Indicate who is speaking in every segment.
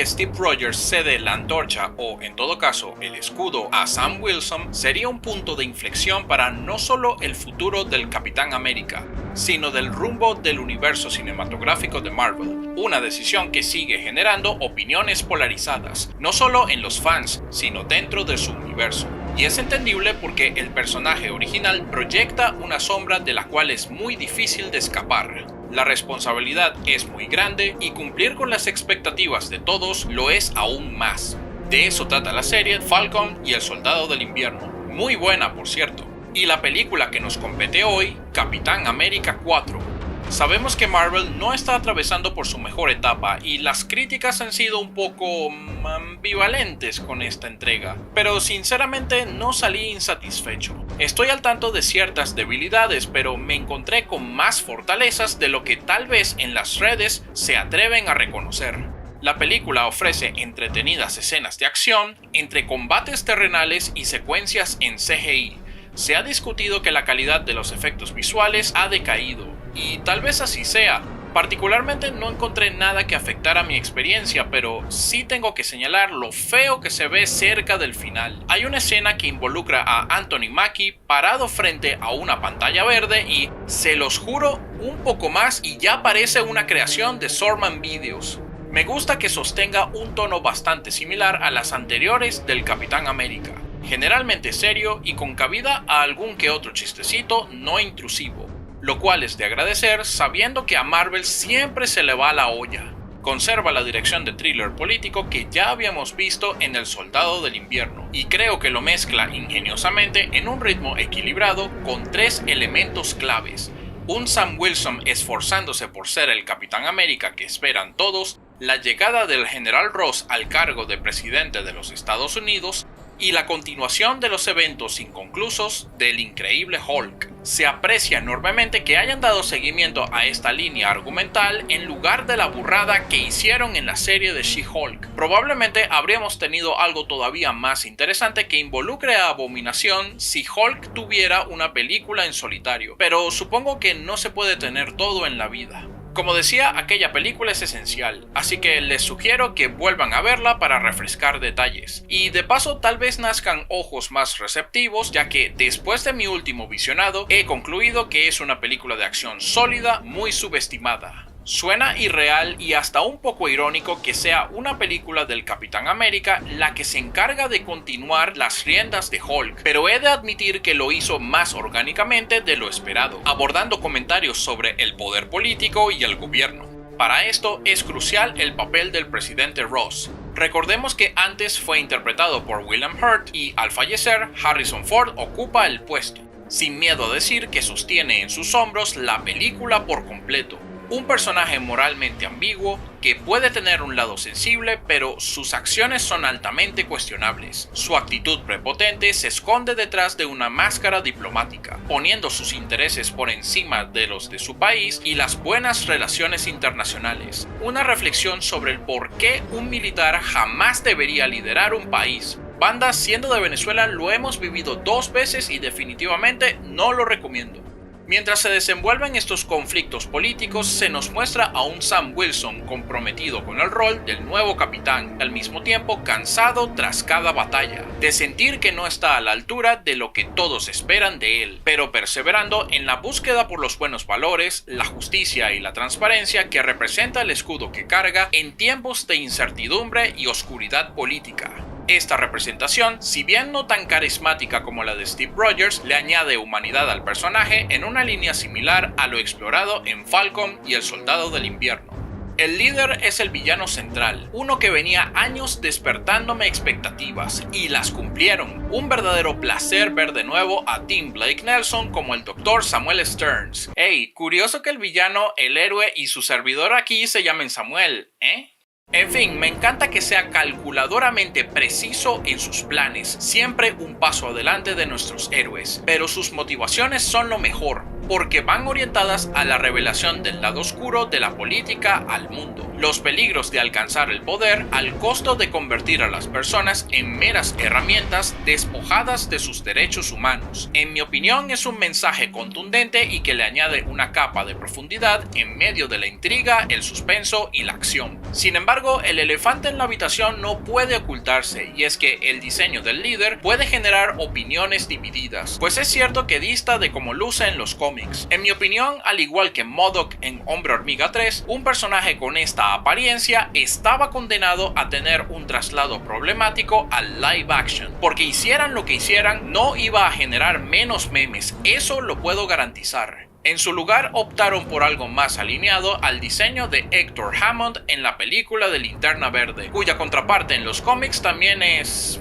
Speaker 1: que Steve Rogers cede la antorcha o, en todo caso, el escudo a Sam Wilson sería un punto de inflexión para no solo el futuro del Capitán América, sino del rumbo del universo cinematográfico de Marvel. Una decisión que sigue generando opiniones polarizadas, no solo en los fans, sino dentro de su universo. Y es entendible porque el personaje original proyecta una sombra de la cual es muy difícil de escapar. La responsabilidad es muy grande y cumplir con las expectativas de todos lo es aún más. De eso trata la serie Falcon y el Soldado del Invierno. Muy buena, por cierto. Y la película que nos compete hoy, Capitán América 4. Sabemos que Marvel no está atravesando por su mejor etapa y las críticas han sido un poco ambivalentes con esta entrega, pero sinceramente no salí insatisfecho. Estoy al tanto de ciertas debilidades, pero me encontré con más fortalezas de lo que tal vez en las redes se atreven a reconocer. La película ofrece entretenidas escenas de acción entre combates terrenales y secuencias en CGI. Se ha discutido que la calidad de los efectos visuales ha decaído, y tal vez así sea. Particularmente no encontré nada que afectara mi experiencia, pero sí tengo que señalar lo feo que se ve cerca del final. Hay una escena que involucra a Anthony Mackie parado frente a una pantalla verde y, se los juro, un poco más y ya parece una creación de Sorman Videos. Me gusta que sostenga un tono bastante similar a las anteriores del Capitán América, generalmente serio y con cabida a algún que otro chistecito no intrusivo, lo cual es de agradecer sabiendo que a Marvel siempre se le va la olla. Conserva la dirección de thriller político que ya habíamos visto en El Soldado del Invierno, y creo que lo mezcla ingeniosamente en un ritmo equilibrado con tres elementos claves: un Sam Wilson esforzándose por ser el Capitán América que esperan todos, la llegada del General Ross al cargo de presidente de los Estados Unidos y la continuación de los eventos inconclusos del Increíble Hulk. Se aprecia enormemente que hayan dado seguimiento a esta línea argumental en lugar de la burrada que hicieron en la serie de She-Hulk. Probablemente habríamos tenido algo todavía más interesante que involucre a Abominación si Hulk tuviera una película en solitario, pero supongo que no se puede tener todo en la vida. Como decía, aquella película es esencial, así que les sugiero que vuelvan a verla para refrescar detalles. Y de paso tal vez nazcan ojos más receptivos, ya que después de mi último visionado he concluido que es una película de acción sólida, muy subestimada. Suena irreal y hasta un poco irónico que sea una película del Capitán América la que se encarga de continuar las riendas de Hulk, pero he de admitir que lo hizo más orgánicamente de lo esperado, abordando comentarios sobre el poder político y el gobierno. Para esto es crucial el papel del presidente Ross. Recordemos que antes fue interpretado por William Hurt y al fallecer Harrison Ford ocupa el puesto, sin miedo a decir que sostiene en sus hombros la película por completo. Un personaje moralmente ambiguo que puede tener un lado sensible, pero sus acciones son altamente cuestionables. Su actitud prepotente se esconde detrás de una máscara diplomática, poniendo sus intereses por encima de los de su país y las buenas relaciones internacionales. Una reflexión sobre el por qué un militar jamás debería liderar un país. Banda, siendo de Venezuela lo hemos vivido 2 veces y definitivamente no lo recomiendo. Mientras se desenvuelven estos conflictos políticos, se nos muestra a un Sam Wilson comprometido con el rol del nuevo capitán, al mismo tiempo cansado tras cada batalla, de sentir que no está a la altura de lo que todos esperan de él, pero perseverando en la búsqueda por los buenos valores, la justicia y la transparencia que representa el escudo que carga en tiempos de incertidumbre y oscuridad política. Esta representación, si bien no tan carismática como la de Steve Rogers, le añade humanidad al personaje en una línea similar a lo explorado en Falcon y el Soldado del Invierno. El líder es el villano central, uno que venía años despertándome expectativas, y las cumplieron. Un verdadero placer ver de nuevo a Tim Blake Nelson como el Dr. Samuel Stearns. Hey, curioso que el villano, el héroe y su servidor aquí se llamen Samuel, ¿eh? En fin, me encanta que sea calculadoramente preciso en sus planes, siempre un paso adelante de nuestros héroes, pero sus motivaciones son lo mejor, porque van orientadas a la revelación del lado oscuro de la política al mundo. los peligros de alcanzar el poder al costo de convertir a las personas en meras herramientas despojadas de sus derechos humanos. En mi opinión, es un mensaje contundente y que le añade una capa de profundidad en medio de la intriga, el suspenso y la acción. Sin embargo, el elefante en la habitación no puede ocultarse, y es que el diseño del líder puede generar opiniones divididas, pues es cierto que dista de cómo luce en los cómics. En mi opinión, al igual que MODOK en Hombre Hormiga 3, un personaje con esta apariencia estaba condenado a tener un traslado problemático al live action, porque hicieran lo que hicieran no iba a generar menos memes, eso lo puedo garantizar. En su lugar optaron por algo más alineado al diseño de Hector Hammond en la película de Linterna Verde, cuya contraparte en los cómics también es...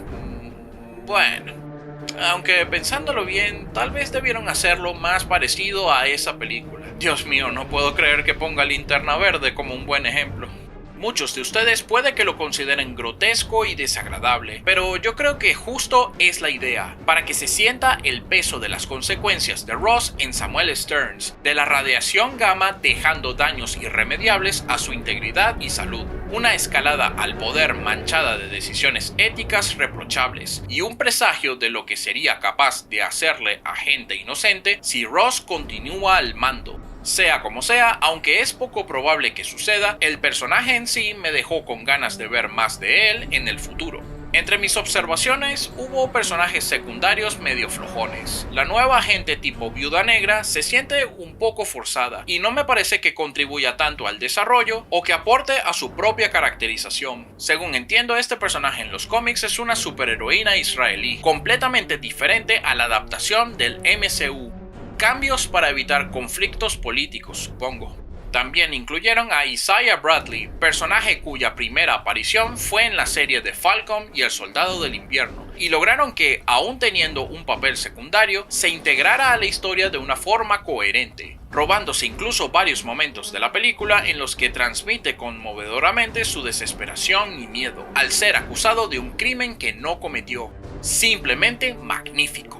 Speaker 1: bueno... aunque pensándolo bien, tal vez debieron hacerlo más parecido a esa película. Dios mío, no puedo creer que ponga Linterna Verde como un buen ejemplo. Muchos de ustedes puede que lo consideren grotesco y desagradable, pero yo creo que justo es la idea, para que se sienta el peso de las consecuencias de Ross en Samuel Stearns, de la radiación gamma dejando daños irremediables a su integridad y salud, una escalada al poder manchada de decisiones éticas reprochables, y un presagio de lo que sería capaz de hacerle a gente inocente si Ross continúa al mando. Sea como sea, aunque es poco probable que suceda, el personaje en sí me dejó con ganas de ver más de él en el futuro. Entre mis observaciones, hubo personajes secundarios medio flojones. La nueva agente tipo Viuda Negra se siente un poco forzada y no me parece que contribuya tanto al desarrollo o que aporte a su propia caracterización. Según entiendo, este personaje en los cómics es una superheroína israelí, completamente diferente a la adaptación del MCU. Cambios para evitar conflictos políticos, supongo. También incluyeron a Isaiah Bradley, personaje cuya primera aparición fue en la serie de Falcon y el Soldado del Invierno, y lograron que, aún teniendo un papel secundario, se integrara a la historia de una forma coherente, robándose incluso varios momentos de la película en los que transmite conmovedoramente su desesperación y miedo, al ser acusado de un crimen que no cometió. Simplemente magnífico.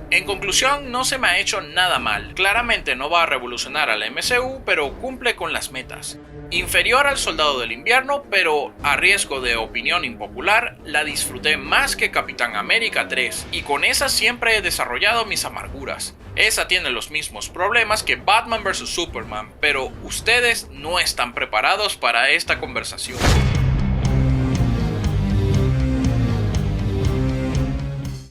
Speaker 1: En conclusión, no se me ha hecho nada mal. Claramente no va a revolucionar al MCU, pero cumple con las metas. Inferior al Soldado del Invierno, pero a riesgo de opinión impopular, la disfruté más que Capitán América 3, y con esa siempre he desarrollado mis amarguras. Esa tiene los mismos problemas que Batman vs Superman, pero ustedes no están preparados para esta conversación.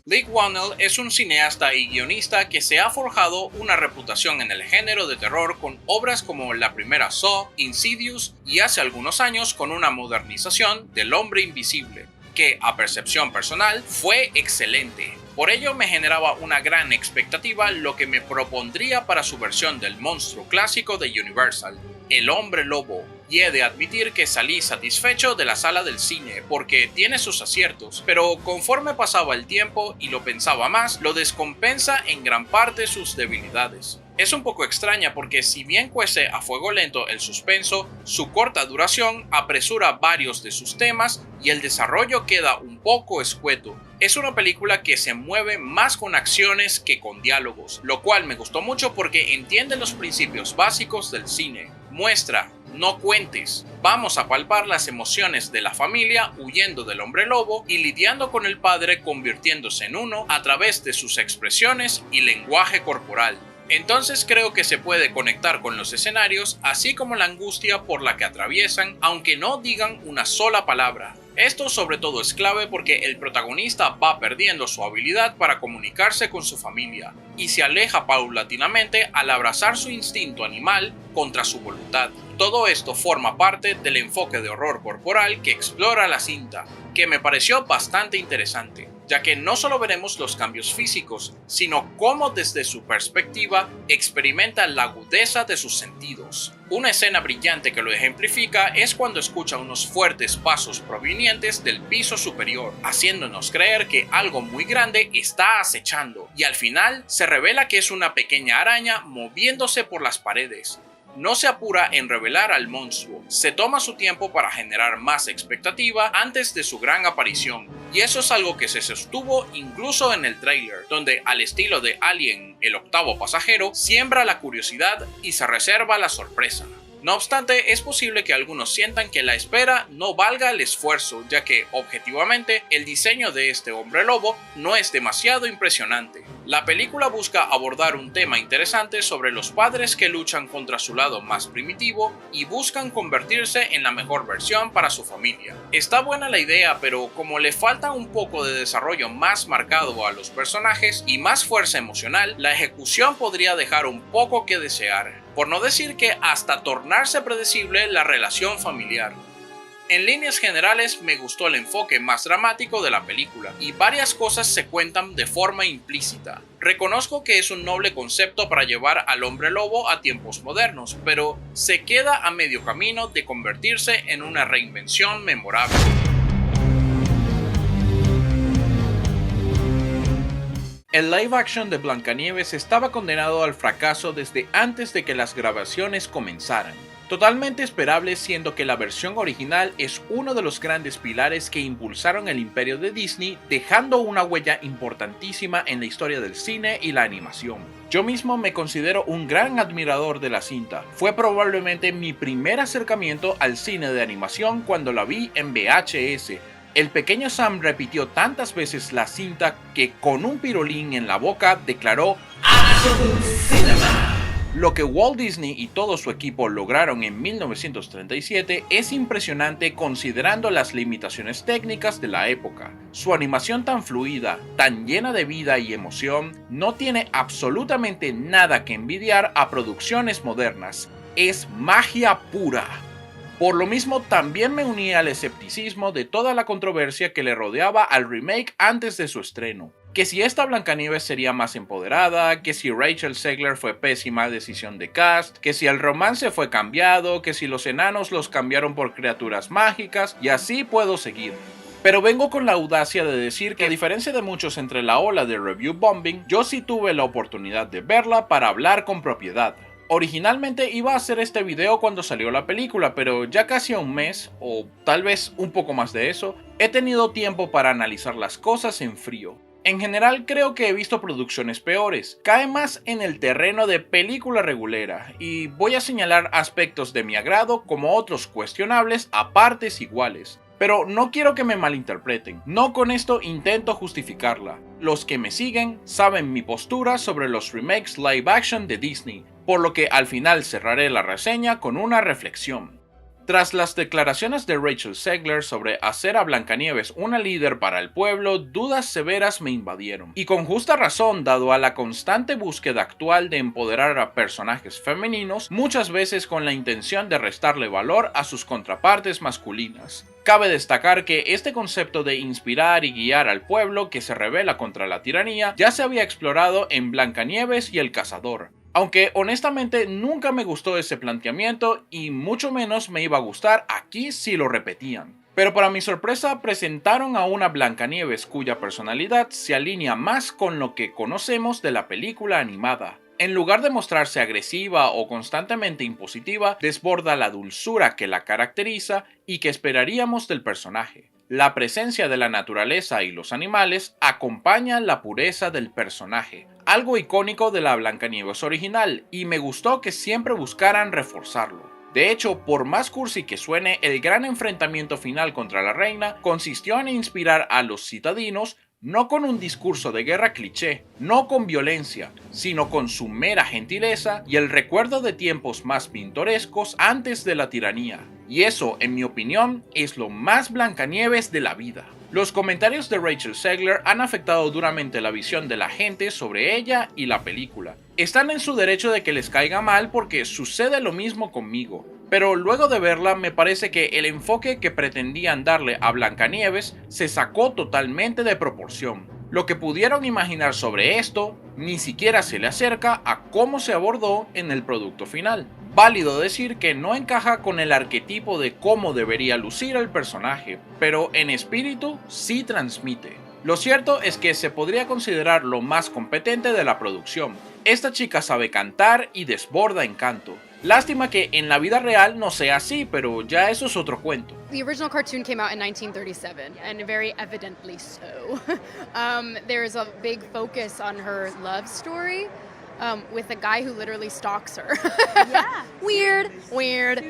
Speaker 1: Leigh Whannell es un cineasta y guionista que se ha forjado una reputación en el género de terror con obras como la primera Saw, Insidious y hace algunos años con una modernización del Hombre Invisible, que a percepción personal fue excelente. Por ello me generaba una gran expectativa lo que me propondría para su versión del monstruo clásico de Universal, El Hombre Lobo, y he de admitir que salí satisfecho de la sala del cine porque tiene sus aciertos, pero conforme pasaba el tiempo y lo pensaba más, lo descompensa en gran parte sus debilidades. Es un poco extraña porque si bien cuece a fuego lento el suspenso, su corta duración apresura varios de sus temas y el desarrollo queda un poco escueto. Es una película que se mueve más con acciones que con diálogos, lo cual me gustó mucho porque entiende los principios básicos del cine. Muestra, no cuentes. Vamos a palpar las emociones de la familia huyendo del hombre lobo y lidiando con el padre convirtiéndose en uno a través de sus expresiones y lenguaje corporal. Entonces creo que se puede conectar con los escenarios, así como la angustia por la que atraviesan, aunque no digan una sola palabra. Esto sobre todo es clave porque el protagonista va perdiendo su habilidad para comunicarse con su familia y se aleja paulatinamente al abrazar su instinto animal contra su voluntad. Todo esto forma parte del enfoque de horror corporal que explora la cinta, que me pareció bastante interesante, ya que no solo veremos los cambios físicos, sino cómo desde su perspectiva experimenta la agudeza de sus sentidos. Una escena brillante que lo ejemplifica es cuando escucha unos fuertes pasos provenientes del piso superior, haciéndonos creer que algo muy grande está acechando, y al final se revela que es una pequeña araña moviéndose por las paredes. No se apura en revelar al monstruo, se toma su tiempo para generar más expectativa antes de su gran aparición, y eso es algo que se sostuvo incluso en el tráiler, donde al estilo de Alien, el octavo pasajero, siembra la curiosidad y se reserva la sorpresa. No obstante, es posible que algunos sientan que la espera no valga el esfuerzo, ya que, objetivamente, el diseño de este hombre lobo no es demasiado impresionante. La película busca abordar un tema interesante sobre los padres que luchan contra su lado más primitivo y buscan convertirse en la mejor versión para su familia. Está buena la idea, pero como le falta un poco de desarrollo más marcado a los personajes y más fuerza emocional, la ejecución podría dejar un poco que desear, por no decir que hasta tornarse predecible la relación familiar. En líneas generales me gustó el enfoque más dramático de la película, y varias cosas se cuentan de forma implícita. Reconozco que es un noble concepto para llevar al hombre lobo a tiempos modernos, pero se queda a medio camino de convertirse en una reinvención memorable. El live action de Blancanieves estaba condenado al fracaso desde antes de que las grabaciones comenzaran. Totalmente esperable, siendo que la versión original es uno de los grandes pilares que impulsaron el imperio de Disney, dejando una huella importantísima en la historia del cine y la animación. Yo mismo me considero un gran admirador de la cinta. Fue probablemente mi primer acercamiento al cine de animación cuando la vi en VHS. El pequeño Sam repitió tantas veces la cinta que con un pirulín en la boca declaró "Absolute Cinema". Lo que Walt Disney y todo su equipo lograron en 1937 es impresionante considerando las limitaciones técnicas de la época. Su animación tan fluida, tan llena de vida y emoción, no tiene absolutamente nada que envidiar a producciones modernas. Es magia pura. Por lo mismo, también me uní al escepticismo de toda la controversia que le rodeaba al remake antes de su estreno. Que si esta Blancanieves sería más empoderada, que si Rachel Zegler fue pésima decisión de cast, que si el romance fue cambiado, que si los enanos los cambiaron por criaturas mágicas, y así puedo seguir. Pero vengo con la audacia de decir que, a diferencia de muchos entre la ola de review bombing, yo sí tuve la oportunidad de verla para hablar con propiedad. Originalmente iba a hacer este video cuando salió la película, pero ya casi a un mes, o tal vez un poco más de eso, he tenido tiempo para analizar las cosas en frío. En general creo que he visto producciones peores, cae más en el terreno de película regulera, y voy a señalar aspectos de mi agrado como otros cuestionables a partes iguales. Pero no quiero que me malinterpreten, no con esto intento justificarla. Los que me siguen saben mi postura sobre los remakes live action de Disney, por lo que al final cerraré la reseña con una reflexión. Tras las declaraciones de Rachel Zegler sobre hacer a Blancanieves una líder para el pueblo, dudas severas me invadieron. Y con justa razón, dado a la constante búsqueda actual de empoderar a personajes femeninos, muchas veces con la intención de restarle valor a sus contrapartes masculinas. Cabe destacar que este concepto de inspirar y guiar al pueblo que se rebela contra la tiranía ya se había explorado en Blancanieves y el Cazador. Aunque honestamente nunca me gustó ese planteamiento y mucho menos me iba a gustar aquí si lo repetían. Pero para mi sorpresa presentaron a una Blancanieves cuya personalidad se alinea más con lo que conocemos de la película animada. En lugar de mostrarse agresiva o constantemente impositiva, desborda la dulzura que la caracteriza y que esperaríamos del personaje. La presencia de la naturaleza y los animales acompaña la pureza del personaje, algo icónico de la Blancanieves original, y me gustó que siempre buscaran reforzarlo. De hecho, por más cursi que suene, el gran enfrentamiento final contra la reina consistió en inspirar a los citadinos no con un discurso de guerra cliché, no con violencia, sino con su mera gentileza y el recuerdo de tiempos más pintorescos antes de la tiranía. Y eso, en mi opinión, es lo más Blancanieves de la vida. Los comentarios de Rachel Zegler han afectado duramente la visión de la gente sobre ella y la película. Están en su derecho de que les caiga mal porque sucede lo mismo conmigo. Pero luego de verla me parece que el enfoque que pretendían darle a Blancanieves se sacó totalmente de proporción. Lo que pudieron imaginar sobre esto ni siquiera se le acerca a cómo se abordó en el producto final. Válido decir que no encaja con el arquetipo de cómo debería lucir el personaje, pero en espíritu sí transmite. Lo cierto es que se podría considerar lo más competente de la producción. Esta chica sabe cantar y desborda encanto. Lástima que en la vida real no sea así, pero ya eso es otro cuento.
Speaker 2: The original cartoon came out in 1937, and very evidently so. There's a big focus on her love story, with a guy who literally stalks her.
Speaker 3: Yeah.
Speaker 2: Weird.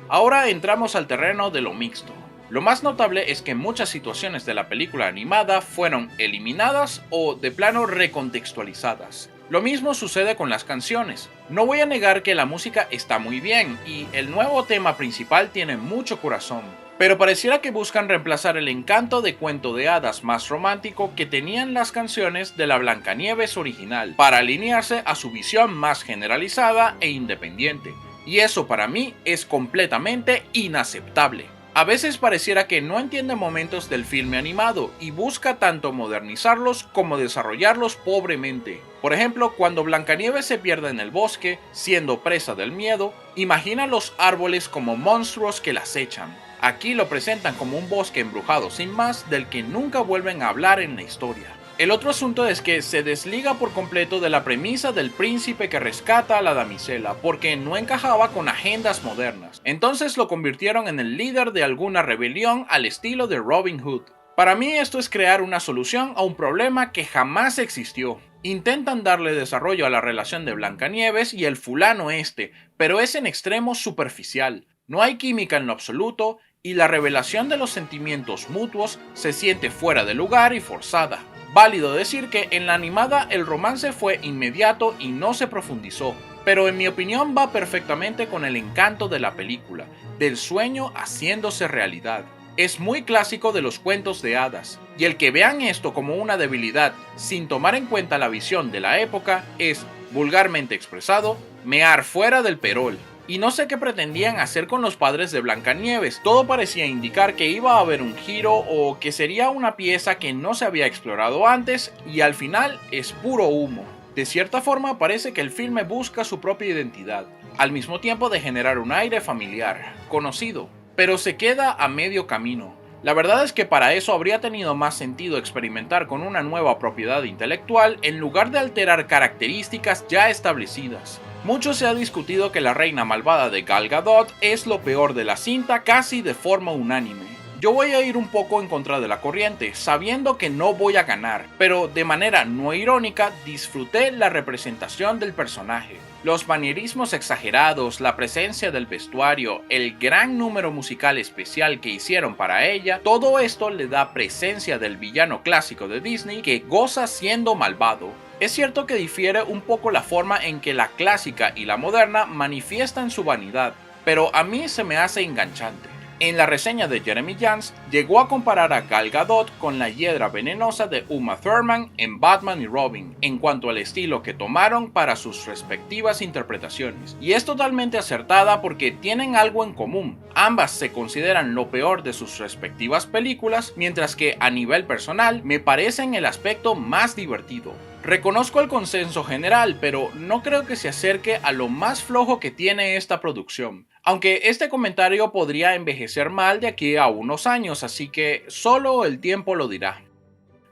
Speaker 1: Ahora entramos al terreno de lo mixto. Lo más notable es que muchas situaciones de la película animada fueron eliminadas o de plano recontextualizadas. Lo mismo sucede con las canciones. No voy a negar que la música está muy bien y el nuevo tema principal tiene mucho corazón, pero pareciera que buscan reemplazar el encanto de cuento de hadas más romántico que tenían las canciones de la Blancanieves original para alinearse a su visión más generalizada e independiente. Y eso para mí es completamente inaceptable. A veces pareciera que no entiende momentos del filme animado y busca tanto modernizarlos como desarrollarlos pobremente. Por ejemplo, cuando Blancanieves se pierde en el bosque, siendo presa del miedo, imagina los árboles como monstruos que la acechan. Aquí lo presentan como un bosque embrujado sin más, del que nunca vuelven a hablar en la historia. El otro asunto es que se desliga por completo de la premisa del príncipe que rescata a la damisela, porque no encajaba con agendas modernas. Entonces lo convirtieron en el líder de alguna rebelión al estilo de Robin Hood. Para mí esto es crear una solución a un problema que jamás existió. Intentan darle desarrollo a la relación de Blancanieves y el fulano este, pero es en extremo superficial. No hay química en lo absoluto y la revelación de los sentimientos mutuos se siente fuera de lugar y forzada. Válido decir que en la animada el romance fue inmediato y no se profundizó, pero en mi opinión va perfectamente con el encanto de la película, del sueño haciéndose realidad. Es muy clásico de los cuentos de hadas, y el que vean esto como una debilidad sin tomar en cuenta la visión de la época es, vulgarmente expresado, mear fuera del perol. Y no sé qué pretendían hacer con los padres de Blancanieves. Todo parecía indicar que iba a haber un giro o que sería una pieza que no se había explorado antes y al final es puro humo. De cierta forma parece que el filme busca su propia identidad, al mismo tiempo de generar un aire familiar, conocido, pero se queda a medio camino. La verdad es que para eso habría tenido más sentido experimentar con una nueva propiedad intelectual en lugar de alterar características ya establecidas. Mucho se ha discutido que la reina malvada de Gal Gadot es lo peor de la cinta casi de forma unánime. Yo voy a ir un poco en contra de la corriente, sabiendo que no voy a ganar, pero de manera no irónica disfruté la representación del personaje. Los manierismos exagerados, la presencia del vestuario, el gran número musical especial que hicieron para ella, todo esto le da presencia del villano clásico de Disney que goza siendo malvado. Es cierto que difiere un poco la forma en que la clásica y la moderna manifiestan su vanidad, pero a mí se me hace enganchante. En la reseña de Jeremy Jans, llegó a comparar a Gal Gadot con la hiedra venenosa de Uma Thurman en Batman y Robin, en cuanto al estilo que tomaron para sus respectivas interpretaciones. Y es totalmente acertada porque tienen algo en común. Ambas se consideran lo peor de sus respectivas películas, mientras que a nivel personal me parecen el aspecto más divertido. Reconozco el consenso general, pero no creo que se acerque a lo más flojo que tiene esta producción. Aunque este comentario podría envejecer mal de aquí a unos años, así que solo el tiempo lo dirá.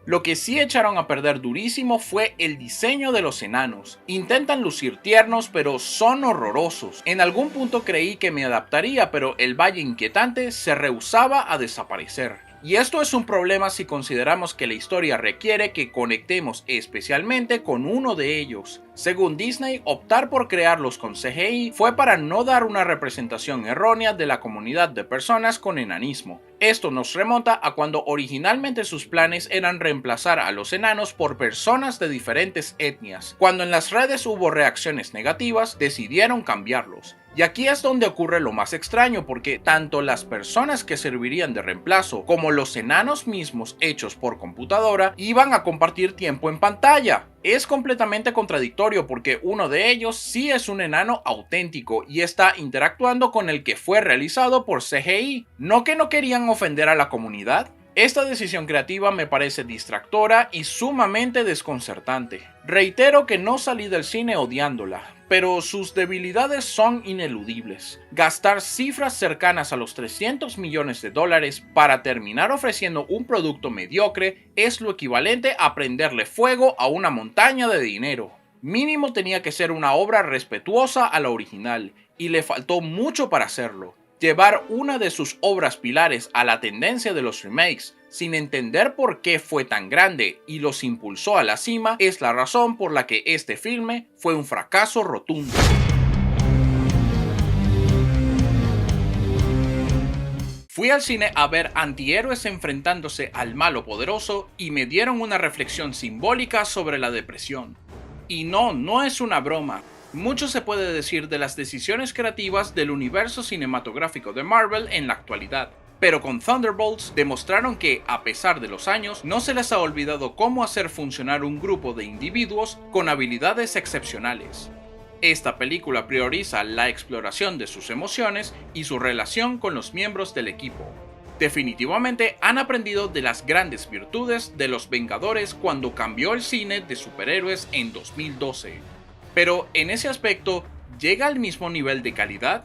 Speaker 1: Lo que sí echaron a perder durísimo fue el diseño de los enanos. Intentan lucir tiernos, pero son horrorosos. En algún punto creí que me adaptaría, pero el Valle Inquietante se rehusaba a desaparecer. Y esto es un problema si consideramos que la historia requiere que conectemos especialmente con uno de ellos. Según Disney, optar por crearlos con CGI fue para no dar una representación errónea de la comunidad de personas con enanismo. Esto nos remonta a cuando originalmente sus planes eran reemplazar a los enanos por personas de diferentes etnias. Cuando en las redes hubo reacciones negativas, decidieron cambiarlos. Y aquí es donde ocurre lo más extraño, porque tanto las personas que servirían de reemplazo como los enanos mismos hechos por computadora iban a compartir tiempo en pantalla. Es completamente contradictorio porque uno de ellos sí es un enano auténtico y está interactuando con el que fue realizado por CGI. ¿No que no querían ofender a la comunidad? Esta decisión creativa me parece distractora y sumamente desconcertante. Reitero que no salí del cine odiándola, pero sus debilidades son ineludibles. Gastar cifras cercanas a los $300 millones para terminar ofreciendo un producto mediocre es lo equivalente a prenderle fuego a una montaña de dinero. Mínimo tenía que ser una obra respetuosa a la original, y le faltó mucho para hacerlo. Llevar una de sus obras pilares a la tendencia de los remakes, sin entender por qué fue tan grande y los impulsó a la cima, es la razón por la que este filme fue un fracaso rotundo. Fui al cine a ver antihéroes enfrentándose al malo poderoso y me dieron una reflexión simbólica sobre la depresión. Y no es una broma. Mucho se puede decir de las decisiones creativas del universo cinematográfico de Marvel en la actualidad, pero con Thunderbolts demostraron que, a pesar de los años, no se les ha olvidado cómo hacer funcionar un grupo de individuos con habilidades excepcionales. Esta película prioriza la exploración de sus emociones y su relación con los miembros del equipo. Definitivamente han aprendido de las grandes virtudes de los Vengadores cuando cambió el cine de superhéroes en 2012. Pero en ese aspecto, ¿llega al mismo nivel de calidad?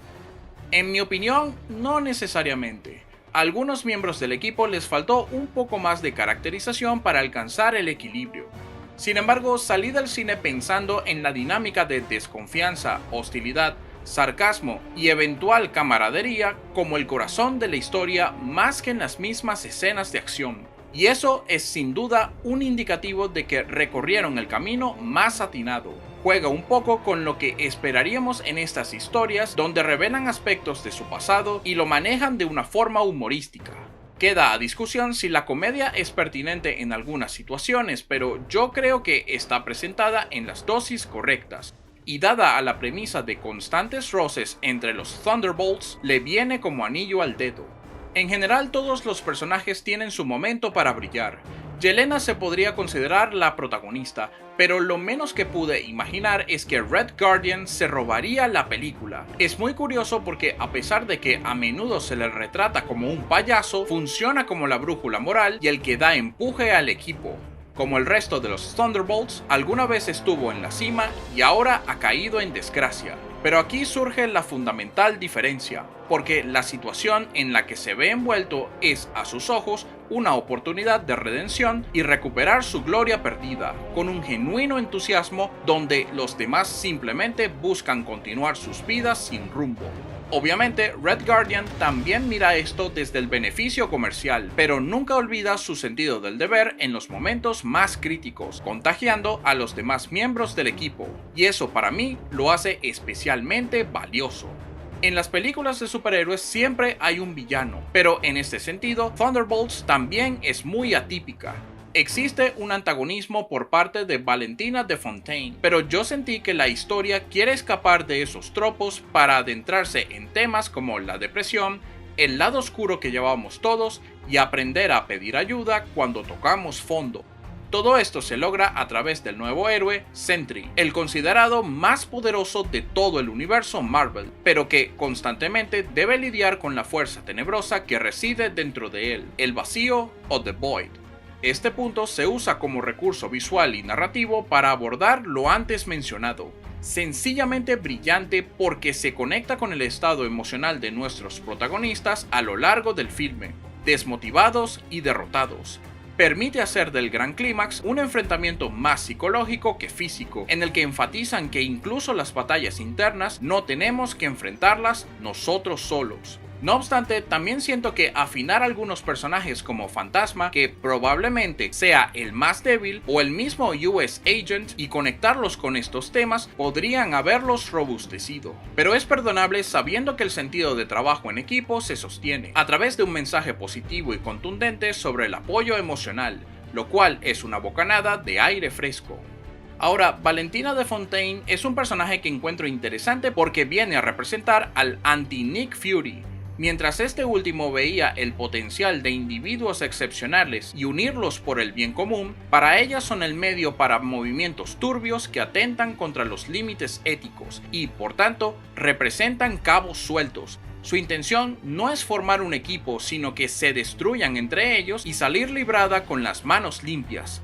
Speaker 1: En mi opinión, no necesariamente. A algunos miembros del equipo les faltó un poco más de caracterización para alcanzar el equilibrio. Sin embargo, salí del cine pensando en la dinámica de desconfianza, hostilidad, sarcasmo y eventual camaradería como el corazón de la historia más que en las mismas escenas de acción. Y eso es sin duda un indicativo de que recorrieron el camino más atinado. Juega un poco con lo que esperaríamos en estas historias donde revelan aspectos de su pasado y lo manejan de una forma humorística. Queda a discusión si la comedia es pertinente en algunas situaciones, pero yo creo que está presentada en las dosis correctas, y dada a la premisa de constantes roces entre los Thunderbolts, le viene como anillo al dedo. En general, todos los personajes tienen su momento para brillar. Yelena se podría considerar la protagonista, pero lo menos que pude imaginar es que Red Guardian se robaría la película. Es muy curioso porque a pesar de que a menudo se le retrata como un payaso, funciona como la brújula moral y el que da empuje al equipo. Como el resto de los Thunderbolts, alguna vez estuvo en la cima y ahora ha caído en desgracia. Pero aquí surge la fundamental diferencia, porque la situación en la que se ve envuelto es, a sus ojos, una oportunidad de redención y recuperar su gloria perdida, con un genuino entusiasmo donde los demás simplemente buscan continuar sus vidas sin rumbo. Obviamente, Red Guardian también mira esto desde el beneficio comercial, pero nunca olvida su sentido del deber en los momentos más críticos, contagiando a los demás miembros del equipo, y eso para mí lo hace especialmente valioso. En las películas de superhéroes siempre hay un villano, pero en este sentido, Thunderbolts también es muy atípica. Existe un antagonismo por parte de Valentina de Fontaine, pero yo sentí que la historia quiere escapar de esos tropos para adentrarse en temas como la depresión, el lado oscuro que llevamos todos y aprender a pedir ayuda cuando tocamos fondo. Todo esto se logra a través del nuevo héroe, Sentry, el considerado más poderoso de todo el universo Marvel, pero que constantemente debe lidiar con la fuerza tenebrosa que reside dentro de él, el vacío o The Void. Este punto se usa como recurso visual y narrativo para abordar lo antes mencionado. Sencillamente brillante porque se conecta con el estado emocional de nuestros protagonistas a lo largo del filme, desmotivados y derrotados. Permite hacer del gran clímax un enfrentamiento más psicológico que físico, en el que enfatizan que incluso las batallas internas no tenemos que enfrentarlas nosotros solos. No obstante, también siento que afinar algunos personajes como Fantasma, que probablemente sea el más débil, o el mismo US Agent, y conectarlos con estos temas podrían haberlos robustecido. Pero es perdonable sabiendo que el sentido de trabajo en equipo se sostiene a través de un mensaje positivo y contundente sobre el apoyo emocional, lo cual es una bocanada de aire fresco. Ahora, Valentina de Fontaine es un personaje que encuentro interesante porque viene a representar al anti-Nick Fury. Mientras este último veía el potencial de individuos excepcionales y unirlos por el bien común, para ella son el medio para movimientos turbios que atentan contra los límites éticos y, por tanto, representan cabos sueltos. Su intención no es formar un equipo, sino que se destruyan entre ellos y salir librada con las manos limpias.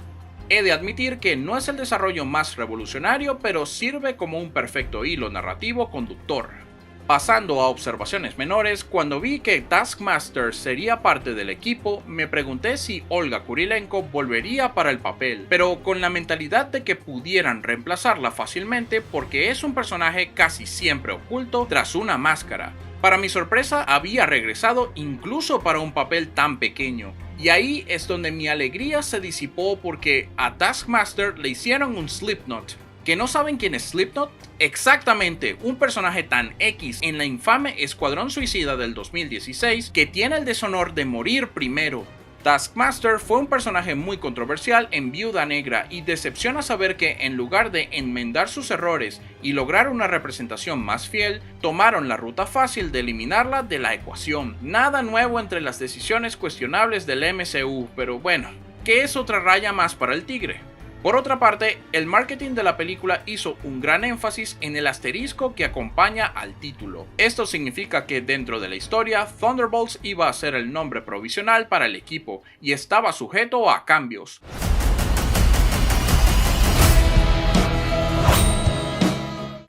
Speaker 1: He de admitir que no es el desarrollo más revolucionario, pero sirve como un perfecto hilo narrativo conductor. Pasando a observaciones menores, cuando vi que Taskmaster sería parte del equipo, me pregunté si Olga Kurilenko volvería para el papel, pero con la mentalidad de que pudieran reemplazarla fácilmente porque es un personaje casi siempre oculto tras una máscara. Para mi sorpresa, había regresado incluso para un papel tan pequeño, Y ahí es donde mi alegría se disipó porque a Taskmaster le hicieron un Slipknot. ¿Que no saben quién es Slipknot? Exactamente, un personaje tan X en la infame Escuadrón Suicida del 2016 que tiene el deshonor de morir primero. Taskmaster fue un personaje muy controversial en Viuda Negra y decepciona saber que en lugar de enmendar sus errores y lograr una representación más fiel, tomaron la ruta fácil de eliminarla de la ecuación. Nada nuevo entre las decisiones cuestionables del MCU, pero bueno, ¿qué es otra raya más para el tigre? Por otra parte, el marketing de la película hizo un gran énfasis en el asterisco que acompaña al título. Esto significa que dentro de la historia, Thunderbolts iba a ser el nombre provisional para el equipo y estaba sujeto a cambios.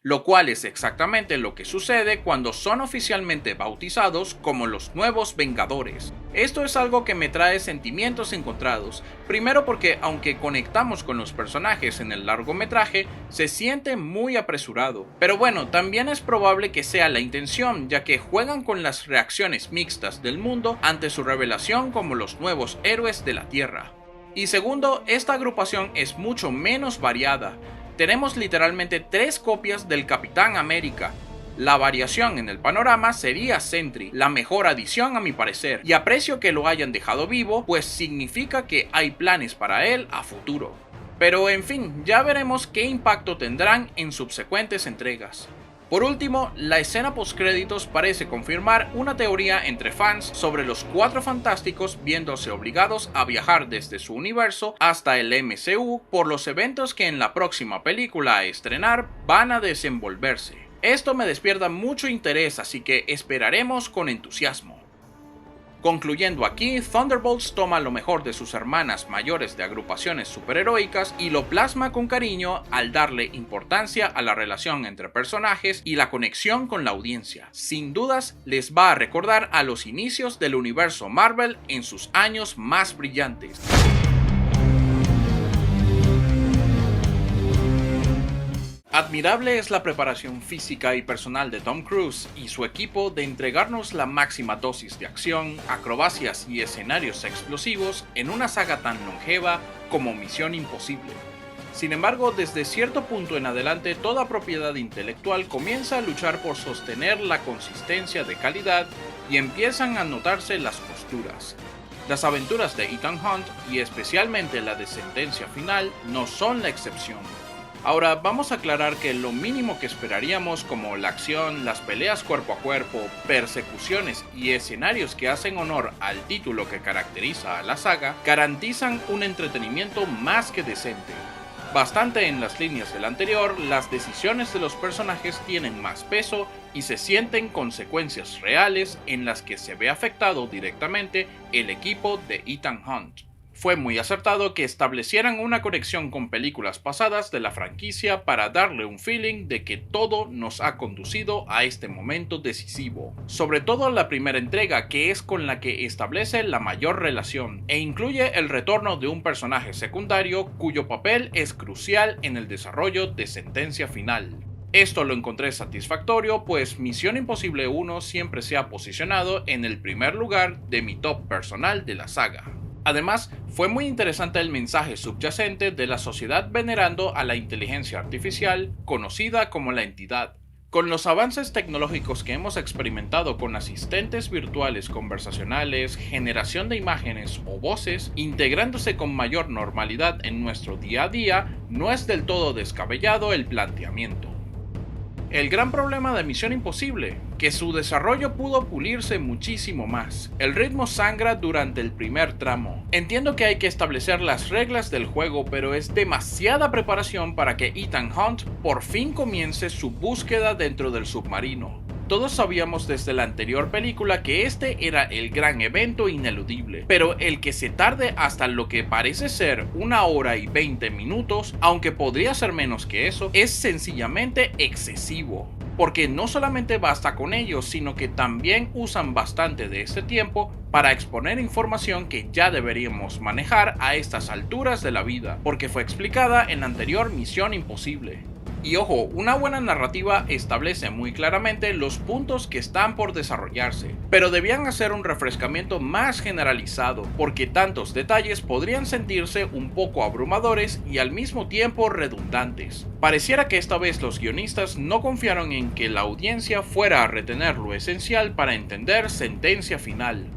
Speaker 1: Lo cual es exactamente lo que sucede cuando son oficialmente bautizados como los nuevos Vengadores. Esto es algo que me trae sentimientos encontrados, primero porque aunque conectamos con los personajes en el largometraje, se siente muy apresurado. Pero bueno, también es probable que sea la intención, ya que juegan con las reacciones mixtas del mundo ante su revelación como los nuevos héroes de la Tierra. Y segundo, esta agrupación es mucho menos variada. Tenemos literalmente 3 copias del Capitán América. La variación en el panorama sería Sentry, la mejor adición a mi parecer, y aprecio que lo hayan dejado vivo, pues significa que hay planes para él a futuro. Pero en fin, ya veremos qué impacto tendrán en subsecuentes entregas. Por último, la escena postcréditos parece confirmar una teoría entre fans sobre los 4 fantásticos viéndose obligados a viajar desde su universo hasta el MCU por los eventos que en la próxima película a estrenar van a desenvolverse. Esto me despierta mucho interés, así que esperaremos con entusiasmo. Concluyendo aquí, Thunderbolts toma lo mejor de sus hermanas mayores de agrupaciones superheroicas y lo plasma con cariño al darle importancia a la relación entre personajes y la conexión con la audiencia. Sin dudas, les va a recordar a los inicios del universo Marvel en sus años más brillantes. Admirable es la preparación física y personal de Tom Cruise y su equipo de entregarnos la máxima dosis de acción, acrobacias y escenarios explosivos en una saga tan longeva como Misión Imposible. Sin embargo, desde cierto punto en adelante, toda propiedad intelectual comienza a luchar por sostener la consistencia de calidad y empiezan a notarse las costuras. Las aventuras de Ethan Hunt, y especialmente la de Sentencia Final, no son la excepción. Ahora vamos a aclarar que lo mínimo que esperaríamos, como la acción, las peleas cuerpo a cuerpo, persecuciones y escenarios que hacen honor al título que caracteriza a la saga, garantizan un entretenimiento más que decente. Bastante en las líneas del anterior, las decisiones de los personajes tienen más peso y se sienten consecuencias reales en las que se ve afectado directamente el equipo de Ethan Hunt. Fue muy acertado que establecieran una conexión con películas pasadas de la franquicia para darle un feeling de que todo nos ha conducido a este momento decisivo. Sobre todo la primera entrega, que es con la que establece la mayor relación, e incluye el retorno de un personaje secundario cuyo papel es crucial en el desarrollo de Sentencia Final. Esto lo encontré satisfactorio, pues Misión Imposible 1 siempre se ha posicionado en el primer lugar de mi top personal de la saga. Además, fue muy interesante el mensaje subyacente de la sociedad venerando a la inteligencia artificial, conocida como la entidad. Con los avances tecnológicos que hemos experimentado con asistentes virtuales conversacionales, generación de imágenes o voces, integrándose con mayor normalidad en nuestro día a día, no es del todo descabellado el planteamiento. El gran problema de Misión Imposible, que su desarrollo pudo pulirse muchísimo más. El ritmo sangra durante el primer tramo. Entiendo que hay que establecer las reglas del juego, pero es demasiada preparación para que Ethan Hunt por fin comience su búsqueda dentro del submarino. Todos sabíamos desde la anterior película que este era el gran evento ineludible, pero el que se tarde hasta lo que parece ser 1 hora y 20 minutos, aunque podría ser menos que eso, es sencillamente excesivo. Porque no solamente basta con ello, sino que también usan bastante de este tiempo para exponer información que ya deberíamos manejar a estas alturas de la vida, porque fue explicada en la anterior Misión Imposible. Y ojo, una buena narrativa establece muy claramente los puntos que están por desarrollarse, pero debían hacer un refrescamiento más generalizado, porque tantos detalles podrían sentirse un poco abrumadores y al mismo tiempo redundantes. Pareciera que esta vez los guionistas no confiaron en que la audiencia fuera a retener lo esencial para entender Sentencia Final.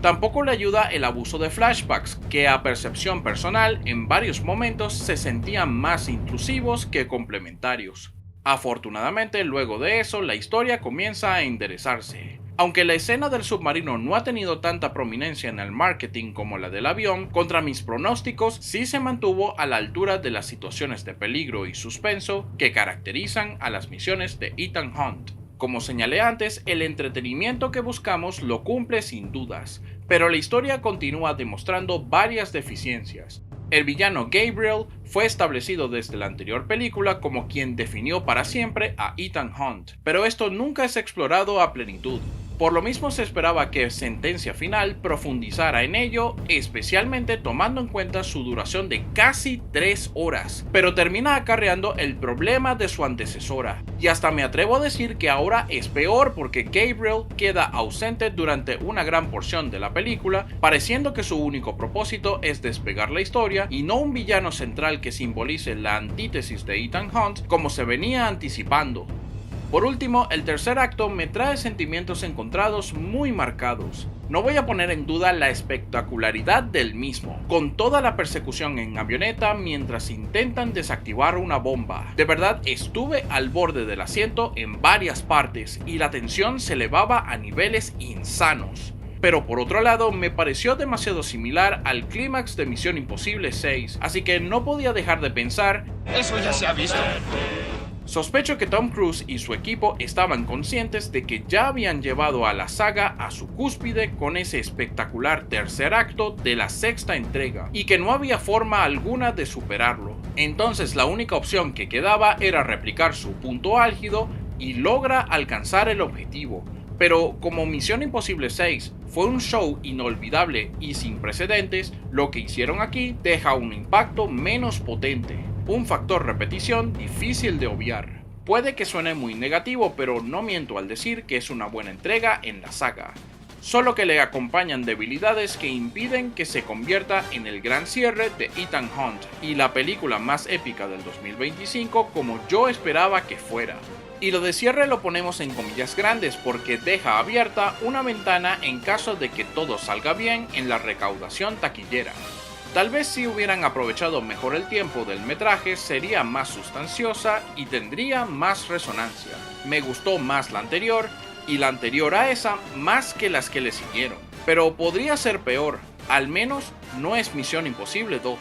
Speaker 1: Tampoco le ayuda el abuso de flashbacks, que a percepción personal en varios momentos se sentían más intrusivos que complementarios. Afortunadamente, luego de eso, la historia comienza a enderezarse. Aunque la escena del submarino no ha tenido tanta prominencia en el marketing como la del avión, contra mis pronósticos sí se mantuvo a la altura de las situaciones de peligro y suspenso que caracterizan a las misiones de Ethan Hunt. Como señalé antes, el entretenimiento que buscamos lo cumple sin dudas, pero la historia continúa demostrando varias deficiencias. El villano Gabriel fue establecido desde la anterior película como quien definió para siempre a Ethan Hunt, pero esto nunca es explorado a plenitud. Por lo mismo se esperaba que Sentencia Final profundizara en ello, especialmente tomando en cuenta su duración de casi 3 horas, pero termina acarreando el problema de su antecesora. Y hasta me atrevo a decir que ahora es peor porque Gabriel queda ausente durante una gran porción de la película, pareciendo que su único propósito es despegar la historia y no un villano central que simbolice la antítesis de Ethan Hunt como se venía anticipando. Por último, el tercer acto me trae sentimientos encontrados muy marcados. No voy a poner en duda la espectacularidad del mismo, con toda la persecución en avioneta mientras intentan desactivar una bomba. De verdad estuve al borde del asiento en varias partes y la tensión se elevaba a niveles insanos. Pero por otro lado me pareció demasiado similar al clímax de Misión Imposible 6, así que no podía dejar de pensar:
Speaker 3: eso ya se ha visto.
Speaker 1: Sospecho que Tom Cruise y su equipo estaban conscientes de que ya habían llevado a la saga a su cúspide con ese espectacular tercer acto de la sexta entrega, y que no había forma alguna de superarlo. Entonces la única opción que quedaba era replicar su punto álgido y logra alcanzar el objetivo. Pero como Misión Imposible 6 fue un show inolvidable y sin precedentes, lo que hicieron aquí deja un impacto menos potente. Un factor repetición difícil de obviar. Puede que suene muy negativo, pero no miento al decir que es una buena entrega en la saga. Solo que le acompañan debilidades que impiden que se convierta en el gran cierre de Ethan Hunt y la película más épica del 2025 como yo esperaba que fuera. Y lo de cierre lo ponemos en comillas grandes porque deja abierta una ventana en caso de que todo salga bien en la recaudación taquillera. Tal vez si hubieran aprovechado mejor el tiempo del metraje sería más sustanciosa y tendría más resonancia. Me gustó más la anterior y la anterior a esa más que las que le siguieron. Pero podría ser peor, al menos no es Misión Imposible 2.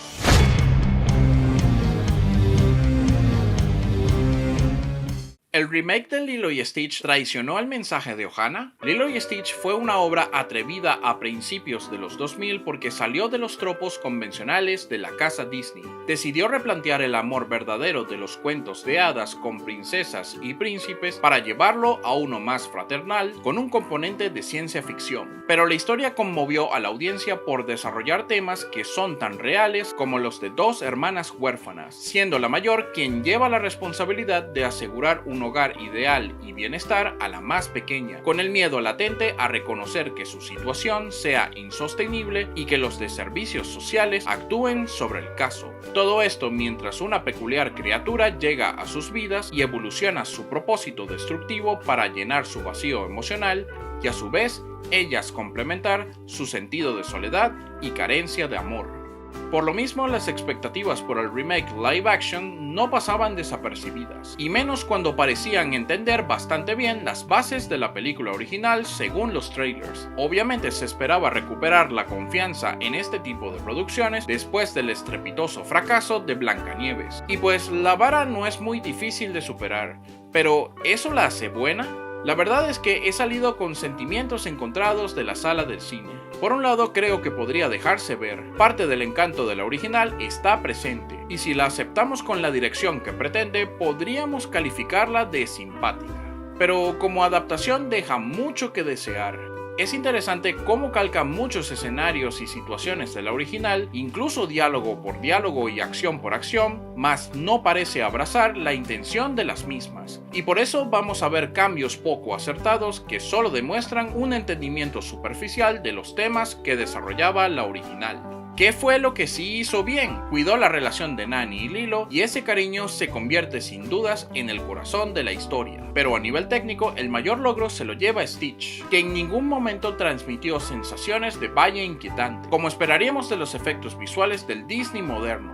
Speaker 1: ¿El remake de Lilo y Stitch traicionó el mensaje de Ohana? Lilo y Stitch fue una obra atrevida a principios de los 2000 porque salió de los tropos convencionales de la casa Disney. Decidió replantear el amor verdadero de los cuentos de hadas con princesas y príncipes para llevarlo a uno más fraternal con un componente de ciencia ficción. Pero la historia conmovió a la audiencia por desarrollar temas que son tan reales como los de dos hermanas huérfanas, siendo la mayor quien lleva la responsabilidad de asegurar un hogar ideal y bienestar a la más pequeña, con el miedo latente a reconocer que su situación sea insostenible y que los de servicios sociales actúen sobre el caso. Todo esto mientras una peculiar criatura llega a sus vidas y evoluciona su propósito destructivo para llenar su vacío emocional y a su vez ellas complementar su sentido de soledad y carencia de amor. Por lo mismo, las expectativas por el remake live action no pasaban desapercibidas, y menos cuando parecían entender bastante bien las bases de la película original según los trailers. Obviamente se esperaba recuperar la confianza en este tipo de producciones después del estrepitoso fracaso de Blancanieves, y pues la vara no es muy difícil de superar, pero ¿eso la hace buena? La verdad es que he salido con sentimientos encontrados de la sala del cine. Por un lado creo que podría dejarse ver, parte del encanto de la original está presente, y si la aceptamos con la dirección que pretende, podríamos calificarla de simpática. Pero como adaptación deja mucho que desear. Es interesante cómo calca muchos escenarios y situaciones de la original, incluso diálogo por diálogo y acción por acción, mas no parece abrazar la intención de las mismas. Y por eso vamos a ver cambios poco acertados que solo demuestran un entendimiento superficial de los temas que desarrollaba la original. ¿Qué fue lo que sí hizo bien? Cuidó la relación de Nani y Lilo, y ese cariño se convierte sin dudas en el corazón de la historia. Pero a nivel técnico, el mayor logro se lo lleva Stitch, que en ningún momento transmitió sensaciones de valle inquietante, como esperaríamos de los efectos visuales del Disney moderno.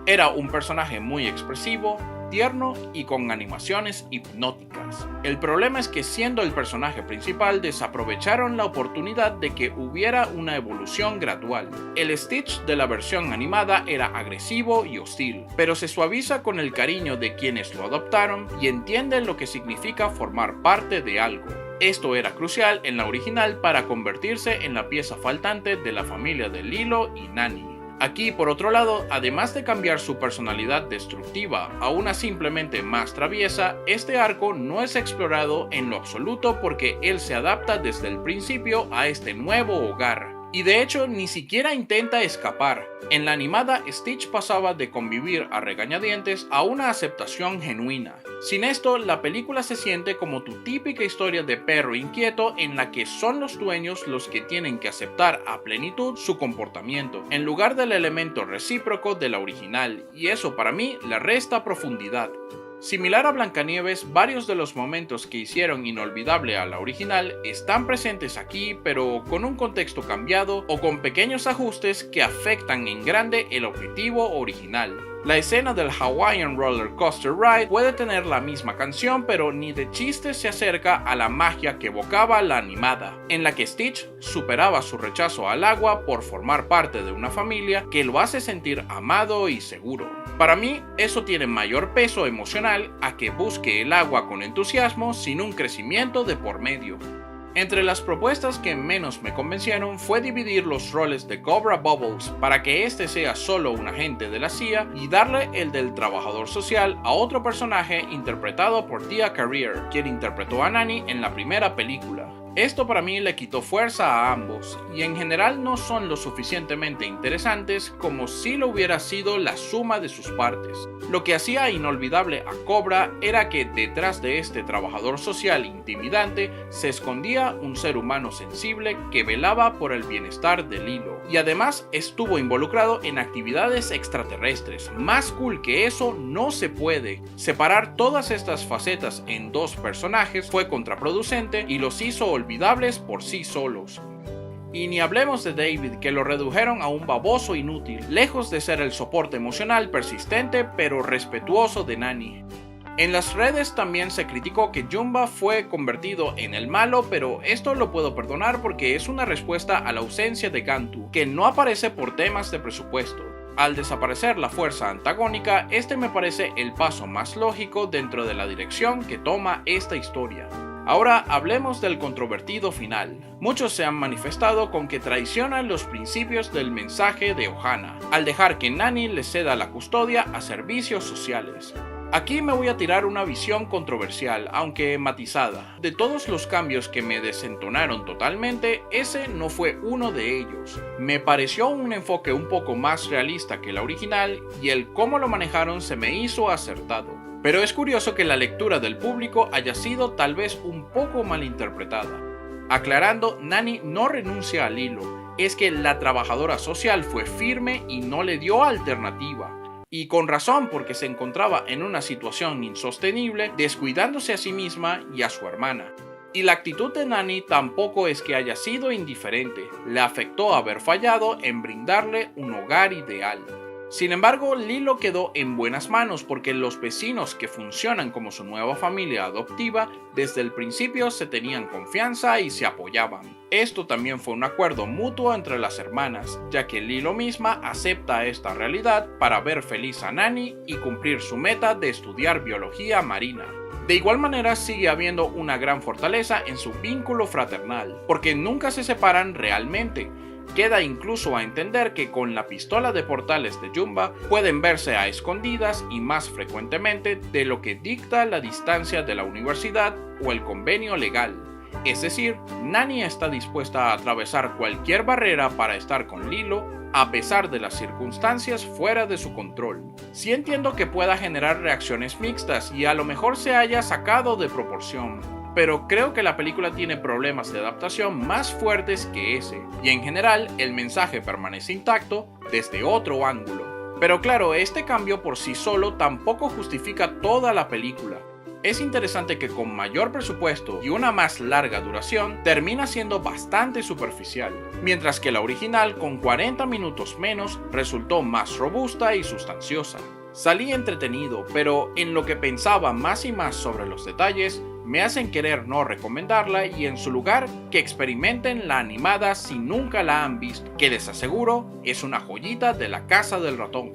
Speaker 1: Era un personaje muy expresivo, tierno y con animaciones hipnóticas. El problema es que siendo el personaje principal desaprovecharon la oportunidad de que hubiera una evolución gradual. El Stitch de la versión animada era agresivo y hostil, pero se suaviza con el cariño de quienes lo adoptaron y entienden lo que significa formar parte de algo. Esto era crucial en la original para convertirse en la pieza faltante de la familia de Lilo y Nani. Aquí, por otro lado, además de cambiar su personalidad destructiva a una simplemente más traviesa, este arco no es explorado en lo absoluto porque él se adapta desde el principio a este nuevo hogar. Y de hecho ni siquiera intenta escapar. En la animada, Stitch pasaba de convivir a regañadientes a una aceptación genuina. Sin esto, la película se siente como tu típica historia de perro inquieto en la que son los dueños los que tienen que aceptar a plenitud su comportamiento, en lugar del elemento recíproco de la original, y eso para mí le resta profundidad. Similar a Blancanieves, varios de los momentos que hicieron inolvidable a la original están presentes aquí, pero con un contexto cambiado o con pequeños ajustes que afectan en grande el objetivo original. La escena del Hawaiian Roller Coaster Ride puede tener la misma canción, pero ni de chiste se acerca a la magia que evocaba la animada, en la que Stitch superaba su rechazo al agua por formar parte de una familia que lo hace sentir amado y seguro. Para mí, eso tiene mayor peso emocional a que busque el agua con entusiasmo sin un crecimiento de por medio. Entre las propuestas que menos me convencieron fue dividir los roles de Cobra Bubbles para que este sea solo un agente de la CIA y darle el del trabajador social a otro personaje interpretado por Tia Carrere, quien interpretó a Nani en la primera película. Esto para mí le quitó fuerza a ambos, y en general no son lo suficientemente interesantes como si lo hubiera sido la suma de sus partes. Lo que hacía inolvidable a Cobra era que detrás de este trabajador social intimidante se escondía un ser humano sensible que velaba por el bienestar de Lilo, y además estuvo involucrado en actividades extraterrestres. Más cool que eso no se puede. Separar todas estas facetas en dos personajes fue contraproducente y los hizo olvidables por sí solos. Y ni hablemos de David, que lo redujeron a un baboso inútil, lejos de ser el soporte emocional persistente pero respetuoso de Nani. En las redes también se criticó que Jumba fue convertido en el malo, pero esto lo puedo perdonar porque es una respuesta a la ausencia de Gantu, que no aparece por temas de presupuesto. Al desaparecer la fuerza antagónica, este me parece el paso más lógico dentro de la dirección que toma esta historia. Ahora hablemos del controvertido final. Muchos se han manifestado con que traicionan los principios del mensaje de Ohana, al dejar que Nani le ceda la custodia a servicios sociales. Aquí me voy a tirar una visión controversial, aunque matizada. De todos los cambios que me desentonaron totalmente, ese no fue uno de ellos. Me pareció un enfoque un poco más realista que la original, y el cómo lo manejaron se me hizo acertado. Pero es curioso que la lectura del público haya sido tal vez un poco malinterpretada. Aclarando, Nani no renuncia a Lilo, es que la trabajadora social fue firme y no le dio alternativa. Y con razón, porque se encontraba en una situación insostenible, descuidándose a sí misma y a su hermana. Y la actitud de Nani tampoco es que haya sido indiferente, le afectó haber fallado en brindarle un hogar ideal. Sin embargo, Lilo quedó en buenas manos porque los vecinos que funcionan como su nueva familia adoptiva desde el principio se tenían confianza y se apoyaban. Esto también fue un acuerdo mutuo entre las hermanas, ya que Lilo misma acepta esta realidad para ver feliz a Nani y cumplir su meta de estudiar biología marina. De igual manera sigue habiendo una gran fortaleza en su vínculo fraternal, porque nunca se separan realmente. Queda incluso a entender que con la pistola de portales de Jumba pueden verse a escondidas y más frecuentemente de lo que dicta la distancia de la universidad o el convenio legal. Es decir, Nani está dispuesta a atravesar cualquier barrera para estar con Lilo, a pesar de las circunstancias fuera de su control. Sí entiendo que pueda generar reacciones mixtas y a lo mejor se haya sacado de proporción, pero creo que la película tiene problemas de adaptación más fuertes que ese, y en general el mensaje permanece intacto desde otro ángulo. Pero claro, este cambio por sí solo tampoco justifica toda la película. Es interesante que con mayor presupuesto y una más larga duración termina siendo bastante superficial, mientras que la original con 40 minutos menos resultó más robusta y sustanciosa. Salí entretenido, pero en lo que pensaba más y más sobre los detalles, me hacen querer no recomendarla y en su lugar que experimenten la animada si nunca la han visto, que les aseguro es una joyita de la casa del ratón.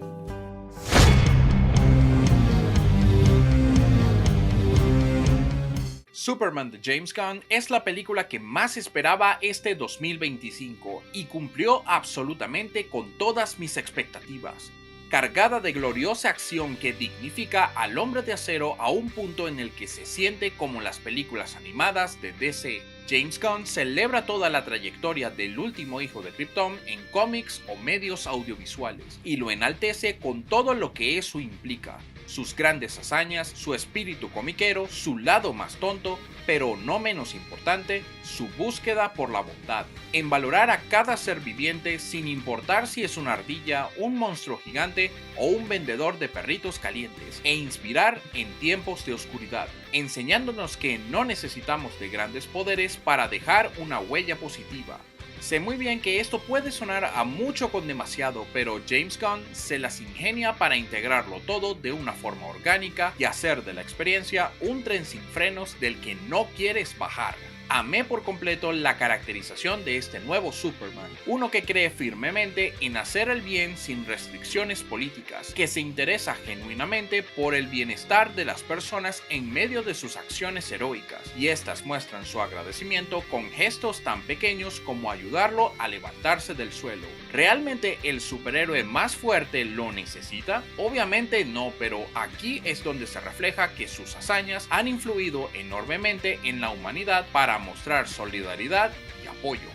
Speaker 1: Superman de James Gunn es la película que más esperaba este 2025 y cumplió absolutamente con todas mis expectativas. Cargada de gloriosa acción que dignifica al Hombre de Acero a un punto en el que se siente como las películas animadas de DC. James Gunn celebra toda la trayectoria del último hijo de Krypton en cómics o medios audiovisuales y lo enaltece con todo lo que eso implica. Sus grandes hazañas, su espíritu comiquero, su lado más tonto, pero no menos importante, su búsqueda por la bondad. En valorar a cada ser viviente sin importar si es una ardilla, un monstruo gigante o un vendedor de perritos calientes. E inspirar en tiempos de oscuridad, enseñándonos que no necesitamos de grandes poderes para dejar una huella positiva. Sé muy bien que esto puede sonar a mucho con demasiado, pero James Gunn se las ingenia para integrarlo todo de una forma orgánica y hacer de la experiencia un tren sin frenos del que no quieres bajar. Amé por completo la caracterización de este nuevo Superman, uno que cree firmemente en hacer el bien sin restricciones políticas, que se interesa genuinamente por el bienestar de las personas en medio de sus acciones heroicas, y estas muestran su agradecimiento con gestos tan pequeños como ayudarlo a levantarse del suelo. ¿Realmente el superhéroe más fuerte lo necesita? Obviamente no, pero aquí es donde se refleja que sus hazañas han influido enormemente en la humanidad para mostrar solidaridad y apoyo.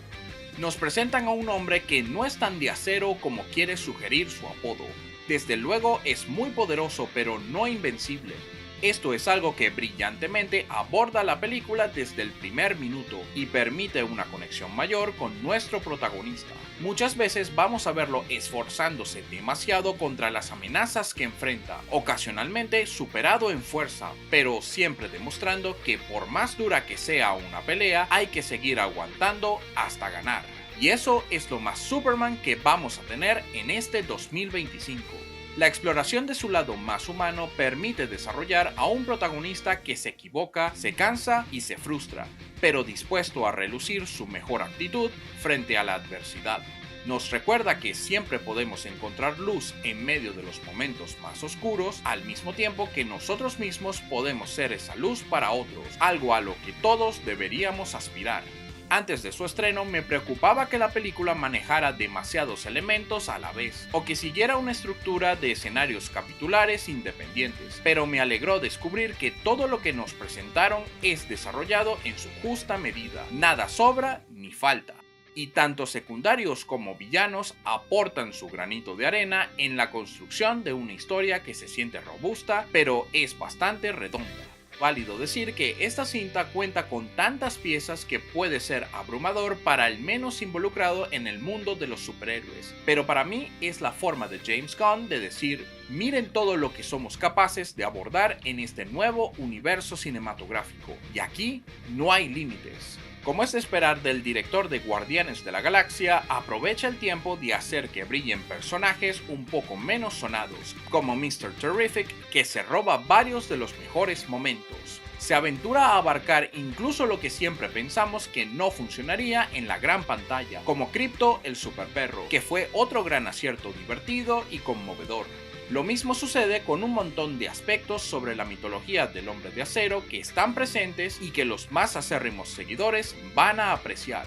Speaker 1: Nos presentan a un hombre que no es tan de acero como quiere sugerir su apodo. Desde luego es muy poderoso, pero no invencible. Esto es algo que brillantemente aborda la película desde el primer minuto y permite una conexión mayor con nuestro protagonista. Muchas veces vamos a verlo esforzándose demasiado contra las amenazas que enfrenta, ocasionalmente superado en fuerza, pero siempre demostrando que por más dura que sea una pelea, hay que seguir aguantando hasta ganar. Y eso es lo más Superman que vamos a tener en este 2025. La exploración de su lado más humano permite desarrollar a un protagonista que se equivoca, se cansa y se frustra, pero dispuesto a relucir su mejor actitud frente a la adversidad. Nos recuerda que siempre podemos encontrar luz en medio de los momentos más oscuros, al mismo tiempo que nosotros mismos podemos ser esa luz para otros, algo a lo que todos deberíamos aspirar. Antes de su estreno me preocupaba que la película manejara demasiados elementos a la vez, o que siguiera una estructura de escenarios capitulares independientes, pero me alegró descubrir que todo lo que nos presentaron es desarrollado en su justa medida, nada sobra ni falta. Y tanto secundarios como villanos aportan su granito de arena en la construcción de una historia que se siente robusta, pero es bastante redonda. Válido decir que esta cinta cuenta con tantas piezas que puede ser abrumador para el menos involucrado en el mundo de los superhéroes, pero para mí es la forma de James Gunn de decir: miren todo lo que somos capaces de abordar en este nuevo universo cinematográfico, y aquí no hay límites. Como es de esperar del director de Guardianes de la Galaxia, aprovecha el tiempo de hacer que brillen personajes un poco menos sonados, como Mr. Terrific, que se roba varios de los mejores momentos. Se aventura a abarcar incluso lo que siempre pensamos que no funcionaría en la gran pantalla, como Krypto el superperro, que fue otro gran acierto divertido y conmovedor. Lo mismo sucede con un montón de aspectos sobre la mitología del Hombre de Acero que están presentes y que los más acérrimos seguidores van a apreciar.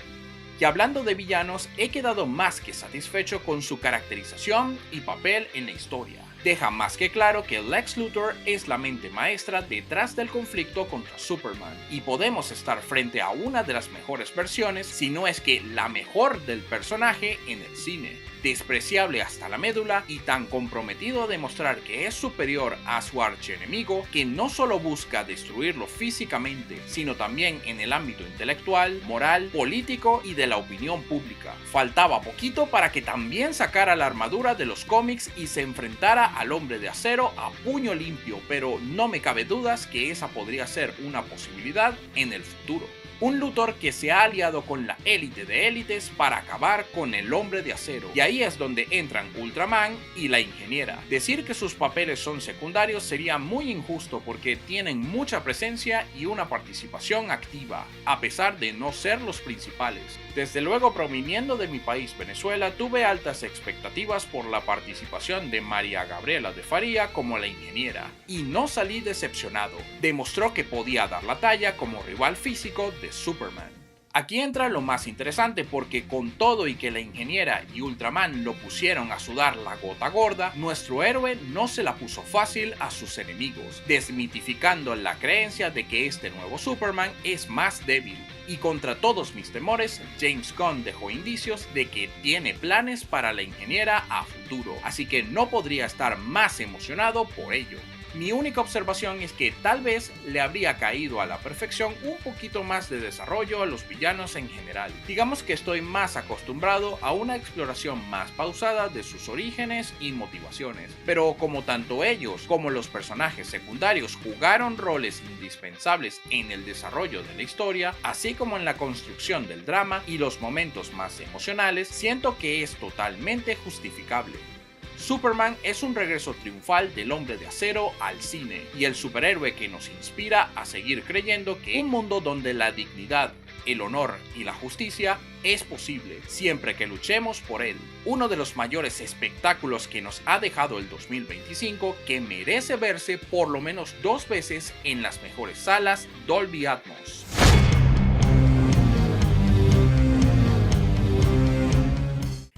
Speaker 1: Y hablando de villanos, he quedado más que satisfecho con su caracterización y papel en la historia. deja más que claro que Lex Luthor es la mente maestra detrás del conflicto contra Superman, y podemos estar frente a una de las mejores versiones, si no es que la mejor del personaje en el cine. Despreciable hasta la médula y tan comprometido a demostrar que es superior a su archienemigo, que no solo busca destruirlo físicamente, sino también en el ámbito intelectual, moral, político y de la opinión pública. Faltaba poquito para que también sacara la armadura de los cómics y se enfrentara al Hombre de Acero a puño limpio, pero no me cabe dudas que esa podría ser una posibilidad en el futuro. Un Luthor que se ha aliado con la élite de élites para acabar con el Hombre de Acero. Y ahí es donde entran Ultraman y la Ingeniera. Decir que sus papeles son secundarios sería muy injusto porque tienen mucha presencia y una participación activa, a pesar de no ser los principales. Desde luego, proviniendo de mi país, Venezuela, tuve altas expectativas por la participación de María Gabriela de Faría como la Ingeniera, y no salí decepcionado. Demostró que podía dar la talla como rival físico de Superman. Aquí entra lo más interesante, porque con todo y que la Ingeniera y Ultraman lo pusieron a sudar la gota gorda, nuestro héroe no se la puso fácil a sus enemigos, desmitificando la creencia de que este nuevo Superman es más débil. Y contra todos mis temores, James Gunn dejó indicios de que tiene planes para la Ingeniera a futuro, así que no podría estar más emocionado por ello. Mi única observación es que tal vez le habría caído a la perfección un poquito más de desarrollo a los villanos en general. Digamos que estoy más acostumbrado a una exploración más pausada de sus orígenes y motivaciones, pero como tanto ellos como los personajes secundarios jugaron roles indispensables en el desarrollo de la historia, así como en la construcción del drama y los momentos más emocionales, siento que es totalmente justificable. Superman es un regreso triunfal del Hombre de Acero al cine, y el superhéroe que nos inspira a seguir creyendo que un mundo donde la dignidad, el honor y la justicia es posible, siempre que luchemos por él. Uno de los mayores espectáculos que nos ha dejado el 2025, que merece verse por lo menos 2 veces en las mejores salas Dolby Atmos.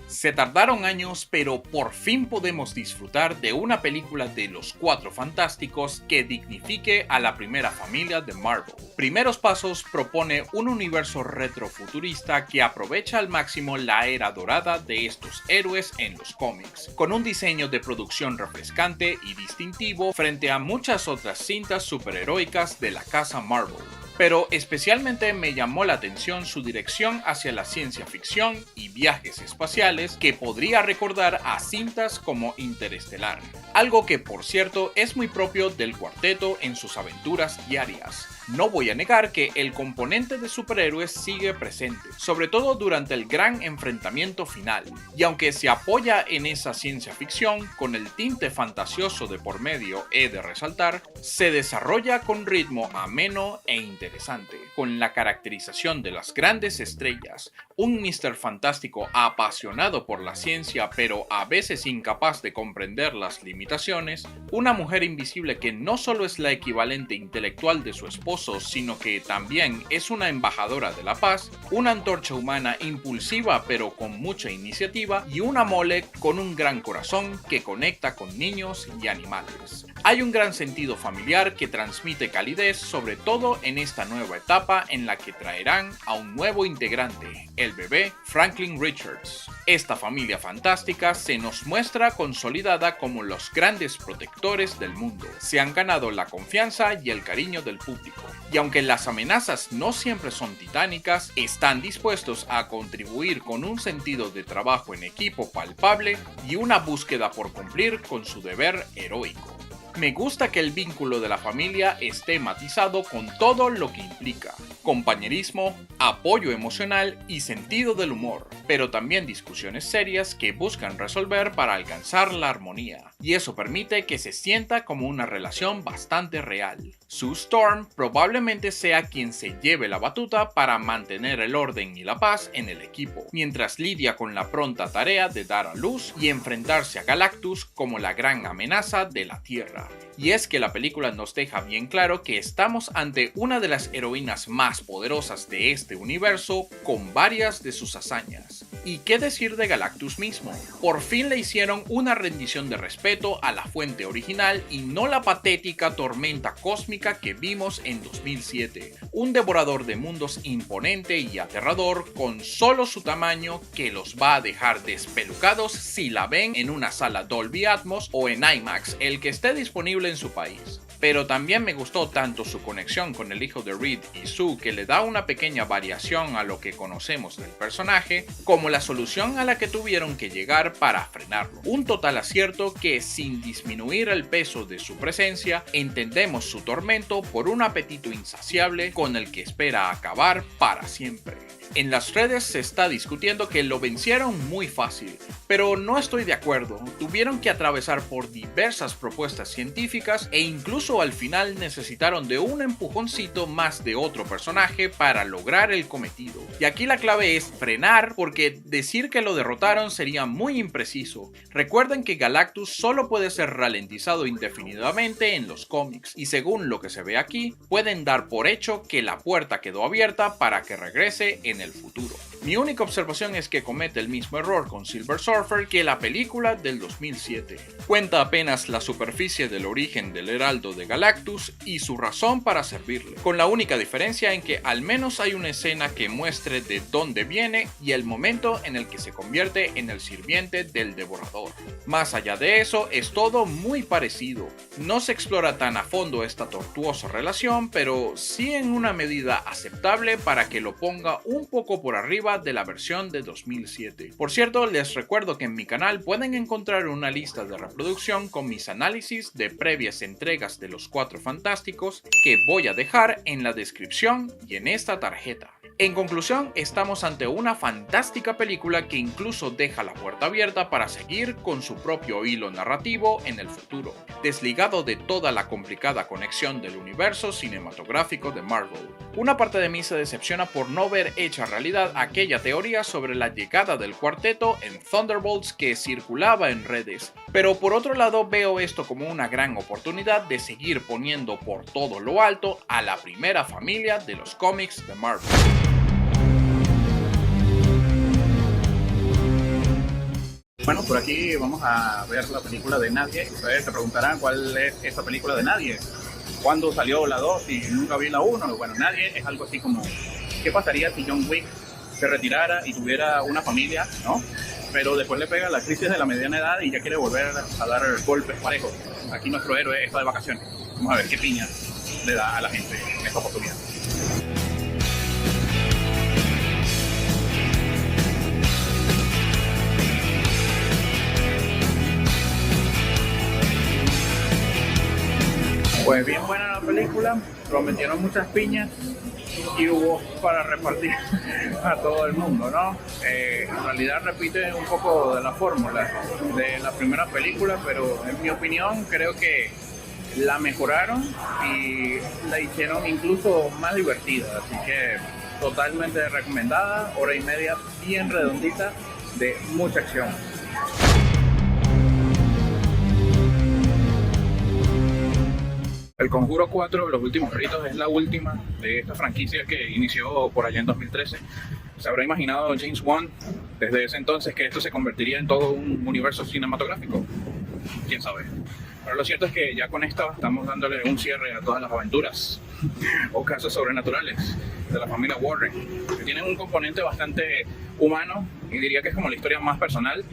Speaker 1: Se tardaron años, pero por fin podemos disfrutar de una película de los Cuatro Fantásticos que dignifique a la primera familia de Marvel. Primeros Pasos propone un universo retrofuturista que aprovecha al máximo la era dorada de estos héroes en los cómics, con un diseño de producción refrescante y distintivo frente a muchas otras cintas superheroicas de la casa Marvel. Pero especialmente me llamó la atención su dirección hacia la ciencia ficción y viajes espaciales, que podría recordar a cintas como Interestelar, algo que por cierto es muy propio del cuarteto en sus aventuras diarias. No voy a negar que el componente de superhéroes sigue presente, sobre todo durante el gran enfrentamiento final, y aunque se apoya en esa ciencia ficción, con el tinte fantasioso de por medio he de resaltar, se desarrolla con ritmo ameno e interesante, con la caracterización de las grandes estrellas, un Mr. Fantástico apasionado por la ciencia pero a veces incapaz de comprender las limitaciones, una mujer invisible que no solo es la equivalente intelectual de su esposo, sino que también es una embajadora de la paz, una antorcha humana impulsiva pero con mucha iniciativa, y una mole con un gran corazón que conecta con niños y animales. Hay un gran sentido familiar que transmite calidez, sobre todo en esta nueva etapa en la que traerán a un nuevo integrante, el bebé Franklin Richards. Esta familia fantástica se nos muestra consolidada como los grandes protectores del mundo. Se han ganado la confianza y el cariño del público, y aunque las amenazas no siempre son titánicas, están dispuestos a contribuir con un sentido de trabajo en equipo palpable y una búsqueda por cumplir con su deber heroico. Me gusta que el vínculo de la familia esté matizado con todo lo que implica: compañerismo, apoyo emocional y sentido del humor, pero también discusiones serias que buscan resolver para alcanzar la armonía, y eso permite que se sienta como una relación bastante real. Sue Storm probablemente sea quien se lleve la batuta para mantener el orden y la paz en el equipo, mientras lidia con la pronta tarea de dar a luz y enfrentarse a Galactus como la gran amenaza de la Tierra. Y es que la película nos deja bien claro que estamos ante una de las heroínas más poderosas de este universo, con varias de sus hazañas. más. ¿Y qué decir de Galactus mismo? Por fin le hicieron una rendición de respeto a la fuente original y no la patética tormenta cósmica que vimos en 2007. Un devorador de mundos imponente y aterrador con solo su tamaño que los va a dejar despelucados si la ven en una sala Dolby Atmos o en IMAX, el que esté disponible en su país. Pero también me gustó tanto su conexión con el hijo de Reed y Sue, que le da una pequeña variación a lo que conocemos del personaje, como la solución a la que tuvieron que llegar para frenarlo. Un total acierto que, sin disminuir el peso de su presencia, entendemos su tormento por un apetito insaciable con el que espera acabar para siempre. En las redes se está discutiendo que lo vencieron muy fácil, pero no estoy de acuerdo. Tuvieron que atravesar por diversas propuestas científicas e incluso al final necesitaron de un empujoncito más de otro personaje para lograr el cometido. Y aquí la clave es frenar, porque decir que lo derrotaron sería muy impreciso. Recuerden que Galactus solo puede ser ralentizado indefinidamente en los cómics, y según lo que se ve aquí, pueden dar por hecho que la puerta quedó abierta para que regrese en el futuro. Mi única observación es que comete el mismo error con Silver Surfer que la película del 2007. Cuenta apenas la superficie del origen del heraldo de Galactus y su razón para servirle, con la única diferencia en que al menos hay una escena que muestre de dónde viene y el momento en el que se convierte en el sirviente del devorador. Más allá de eso, es todo muy parecido. No se explora tan a fondo esta tortuosa relación, pero sí en una medida aceptable para que lo ponga un poco por arriba de la versión de 2007. Por cierto, les recuerdo que en mi canal pueden encontrar una lista de reproducción con mis análisis de previas entregas de los Cuatro Fantásticos que voy a dejar en la descripción y en esta tarjeta. En conclusión, estamos ante una fantástica película que incluso deja la puerta abierta para seguir con su propio hilo narrativo en el futuro, desligado de toda la complicada conexión del universo cinematográfico de Marvel. Una parte de mí se decepciona por no ver hecha realidad aquella teoría sobre la llegada del cuarteto en Thunderbolts que circulaba en redes, pero por otro lado veo esto como una gran oportunidad de seguir poniendo por todo lo alto a la primera familia de los cómics de Marvel.
Speaker 3: Bueno, por aquí vamos a ver la película de Nadie. Ustedes se preguntarán cuál es esta película de Nadie. ¿Cuándo salió la 2 y nunca vi la 1? Bueno, Nadie es algo así como ¿qué pasaría si John Wick se retirara y tuviera una familia, ¿no? Pero después le pega la crisis de la mediana edad y ya quiere volver a dar golpes parejos. Aquí nuestro héroe está de vacaciones. Vamos a ver qué piña le da a la gente en esta oportunidad. Pues bien buena la película, prometieron muchas piñas y hubo para repartir a todo el mundo, ¿no? En realidad repite un poco de la fórmula de la primera película, pero en mi opinión creo que la mejoraron y la hicieron incluso más divertida, así que totalmente recomendada, hora y media bien redondita de mucha acción. El Conjuro 4, Los Últimos Ritos, es la última de esta franquicia que inició por allá en 2013. ¿Se habrá imaginado James Wan desde ese entonces que esto se convertiría en todo un universo cinematográfico? ¿Quién sabe? Pero lo cierto es que ya con esto estamos dándole un cierre a todas las aventuras o casos sobrenaturales de la familia Warren, que tienen un componente bastante humano y diría que es como la historia más personal,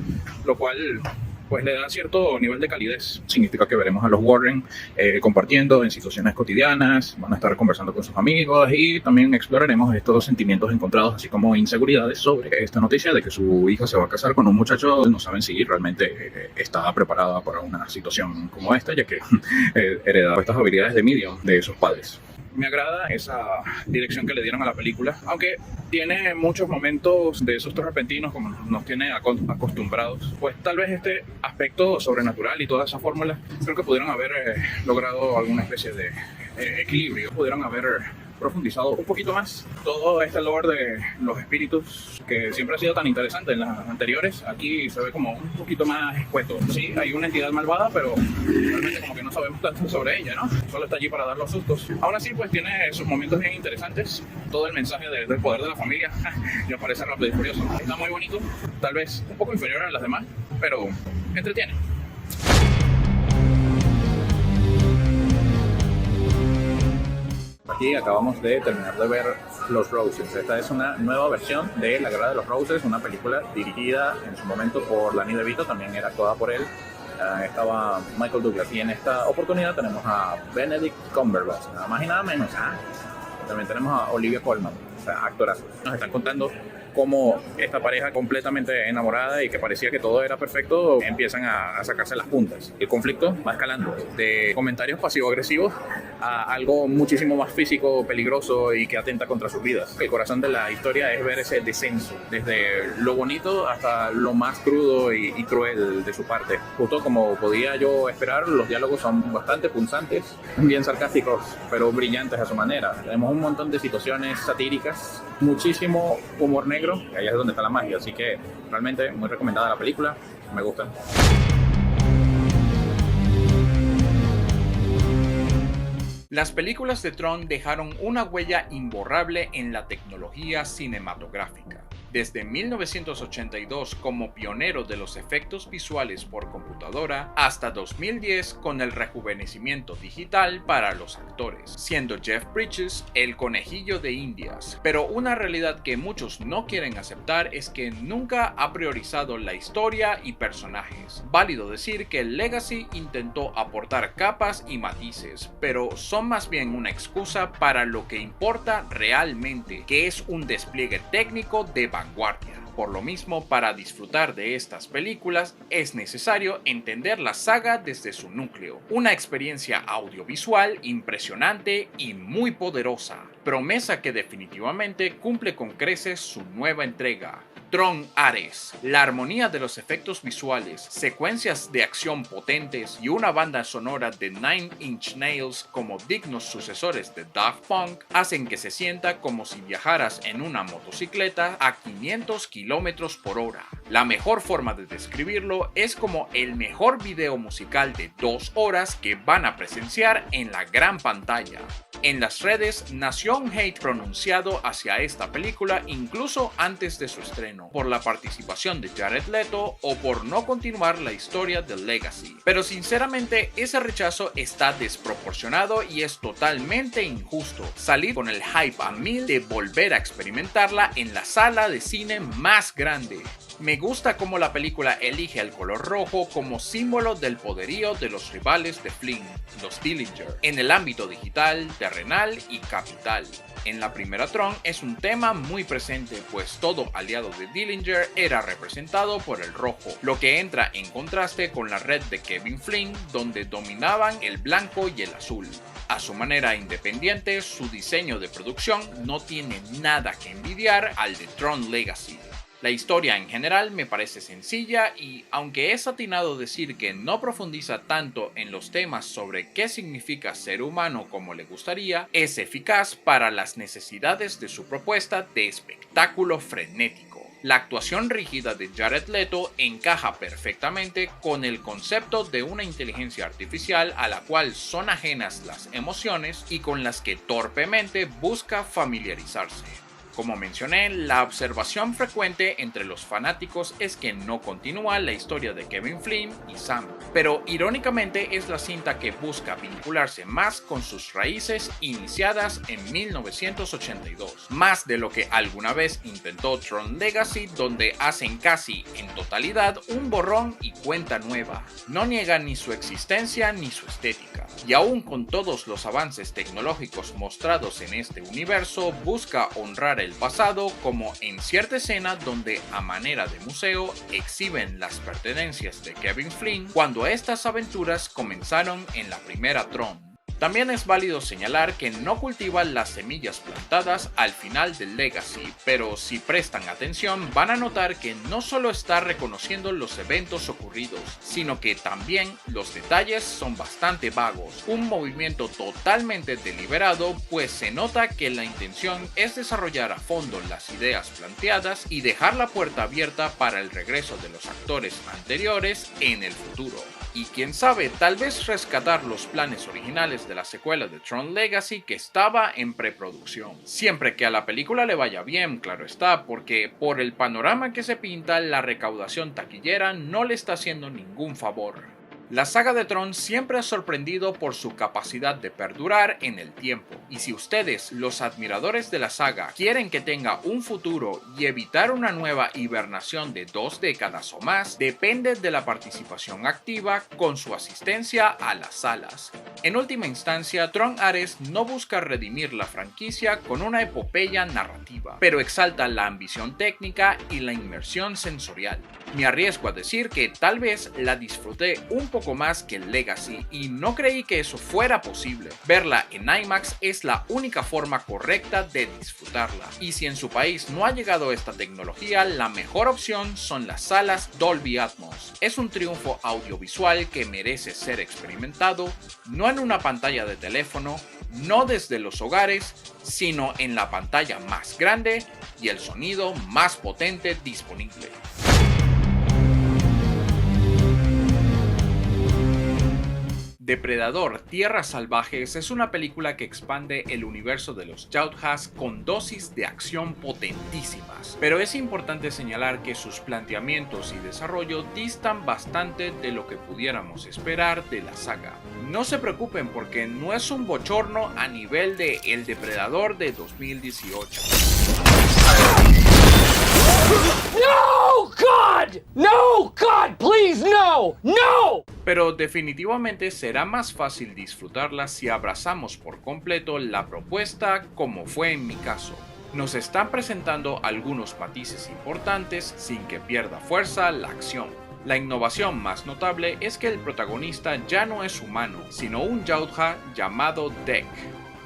Speaker 3: lo cual pues le da cierto nivel de calidez. Significa que veremos a los Warren compartiendo en situaciones cotidianas, van a estar conversando con sus amigos y también exploraremos estos sentimientos encontrados, así como inseguridades sobre esta noticia de que su hija se va a casar con un muchacho. No saben si realmente está preparada para una situación como esta, ya que hereda estas habilidades de medium de sus padres. Me agrada esa dirección que le dieron a la película, aunque tiene muchos momentos de sustos repentinos como nos tiene acostumbrados. Pues tal vez este aspecto sobrenatural y toda esa fórmula, creo que pudieron haber logrado alguna especie de equilibrio, pudieron haber profundizado un poquito más todo este lore de los espíritus que siempre ha sido tan interesante en las anteriores. Aquí se ve como un poquito más escueto. Sí, hay una entidad malvada, pero realmente como que no sabemos tanto sobre ella, ¿no? Solo está allí para dar los sustos. Aún así, pues tiene sus momentos bien interesantes. Todo el mensaje del poder de la familia me parece Rápido y Furioso. Está muy bonito, tal vez un poco inferior a las demás, pero entretiene. Aquí acabamos de terminar de ver Los Roses. Esta es una nueva versión de La Guerra de los Roses, una película dirigida en su momento por Danny DeVito, también era actuada por él. Estaba Michael Douglas y en esta oportunidad tenemos a Benedict Cumberbatch, nada más y nada menos. También tenemos a Olivia Colman, o sea, actorazos. Nos están contando cómo esta pareja completamente enamorada y que parecía que todo era perfecto, empiezan a sacarse las puntas. El conflicto va escalando de comentarios pasivo-agresivos a algo muchísimo más físico, peligroso y que atenta contra sus vidas. El corazón de la historia es ver ese descenso, desde lo bonito hasta lo más crudo y cruel de su parte. Justo como podía yo esperar, los diálogos son bastante punzantes, bien sarcásticos, pero brillantes a su manera. Tenemos un montón de situaciones satíricas, muchísimo humor negro, y ahí es donde está la magia, así que realmente muy recomendada la película, me gusta.
Speaker 1: Las películas de Tron dejaron una huella imborrable en la tecnología cinematográfica. Desde 1982 como pionero de los efectos visuales por computadora hasta 2010 con el rejuvenecimiento digital para los actores, siendo Jeff Bridges el conejillo de Indias. Pero una realidad que muchos no quieren aceptar es que nunca ha priorizado la historia y personajes. Válido decir que Legacy intentó aportar capas y matices, pero son más bien una excusa para lo que importa realmente, que es un despliegue técnico de vanguardia. Por lo mismo, para disfrutar de estas películas es necesario entender la saga desde su núcleo. Una experiencia audiovisual impresionante y muy poderosa, promesa que definitivamente cumple con creces su nueva entrega. Tron Ares, la armonía de los efectos visuales, secuencias de acción potentes y una banda sonora de Nine Inch Nails como dignos sucesores de Daft Punk hacen que se sienta como si viajaras en una motocicleta a 500 km por hora. La mejor forma de describirlo es como el mejor video musical de 2 horas que van a presenciar en la gran pantalla. En las redes nació un hate pronunciado hacia esta película incluso antes de su estreno, por la participación de Jared Leto o por no continuar la historia de Legacy. Pero sinceramente ese rechazo está desproporcionado y es totalmente injusto. Salir con el hype a 1000 de volver a experimentarla en la sala de cine más grande. Me gusta cómo la película elige el color rojo como símbolo del poderío de los rivales de Flynn, los Dillinger, en el ámbito digital, terrenal y capital. En la primera Tron es un tema muy presente, pues todo aliado de Dillinger era representado por el rojo, lo que entra en contraste con la red de Kevin Flynn, donde dominaban el blanco y el azul. A su manera independiente, su diseño de producción no tiene nada que envidiar al de Tron Legacy. La historia en general me parece sencilla y, aunque es atinado decir que no profundiza tanto en los temas sobre qué significa ser humano como le gustaría, es eficaz para las necesidades de su propuesta de espectáculo frenético. La actuación rígida de Jared Leto encaja perfectamente con el concepto de una inteligencia artificial a la cual son ajenas las emociones y con las que torpemente busca familiarizarse. Como mencioné, la observación frecuente entre los fanáticos es que no continúa la historia de Kevin Flynn y Sam, pero irónicamente es la cinta que busca vincularse más con sus raíces iniciadas en 1982, más de lo que alguna vez intentó Tron Legacy, donde hacen casi en totalidad un borrón y cuenta nueva. No niega ni su existencia ni su estética, y aún con todos los avances tecnológicos mostrados en este universo, busca honrar el pasado, como en cierta escena donde a manera de museo exhiben las pertenencias de Kevin Flynn cuando estas aventuras comenzaron en la primera Tron. También es válido señalar que no cultiva las semillas plantadas al final del Legacy, pero si prestan atención van a notar que no solo está reconociendo los eventos ocurridos, sino que también los detalles son bastante vagos, un movimiento totalmente deliberado, pues se nota que la intención es desarrollar a fondo las ideas planteadas y dejar la puerta abierta para el regreso de los actores anteriores en el futuro. y quién sabe, tal vez rescatar los planes originales de la secuela de Tron Legacy que estaba en preproducción. Siempre que a la película le vaya bien, claro está, porque por el panorama que se pinta, la recaudación taquillera no le está haciendo ningún favor. La saga de Tron siempre ha sorprendido por su capacidad de perdurar en el tiempo, y si ustedes, los admiradores de la saga, quieren que tenga un futuro y evitar una nueva hibernación de 2 décadas o más, depende de la participación activa con su asistencia a las salas. En última instancia, Tron Ares no busca redimir la franquicia con una epopeya narrativa, pero exalta la ambición técnica y la inmersión sensorial. Me arriesgo a decir que tal vez la disfruté un poco más que Legacy y no creí que eso fuera posible. Verla en IMAX es la única forma correcta de disfrutarla. Y si en su país no ha llegado esta tecnología, la mejor opción son las salas Dolby Atmos. Es un triunfo audiovisual que merece ser experimentado, no en una pantalla de teléfono, no desde los hogares, sino en la pantalla más grande y el sonido más potente disponible. Depredador Tierras Salvajes es una película que expande el universo de los Yautjas con dosis de acción potentísimas, pero es importante señalar que sus planteamientos y desarrollo distan bastante de lo que pudiéramos esperar de la saga. No se preocupen porque no es un bochorno a nivel de El Depredador de 2018.
Speaker 4: No, God! No, God, please, no! ¡No!
Speaker 1: Pero definitivamente será más fácil disfrutarla si abrazamos por completo la propuesta como fue en mi caso. Nos están presentando algunos matices importantes sin que pierda fuerza la acción. La innovación más notable es que el protagonista ya no es humano, sino un Yautja llamado Dek.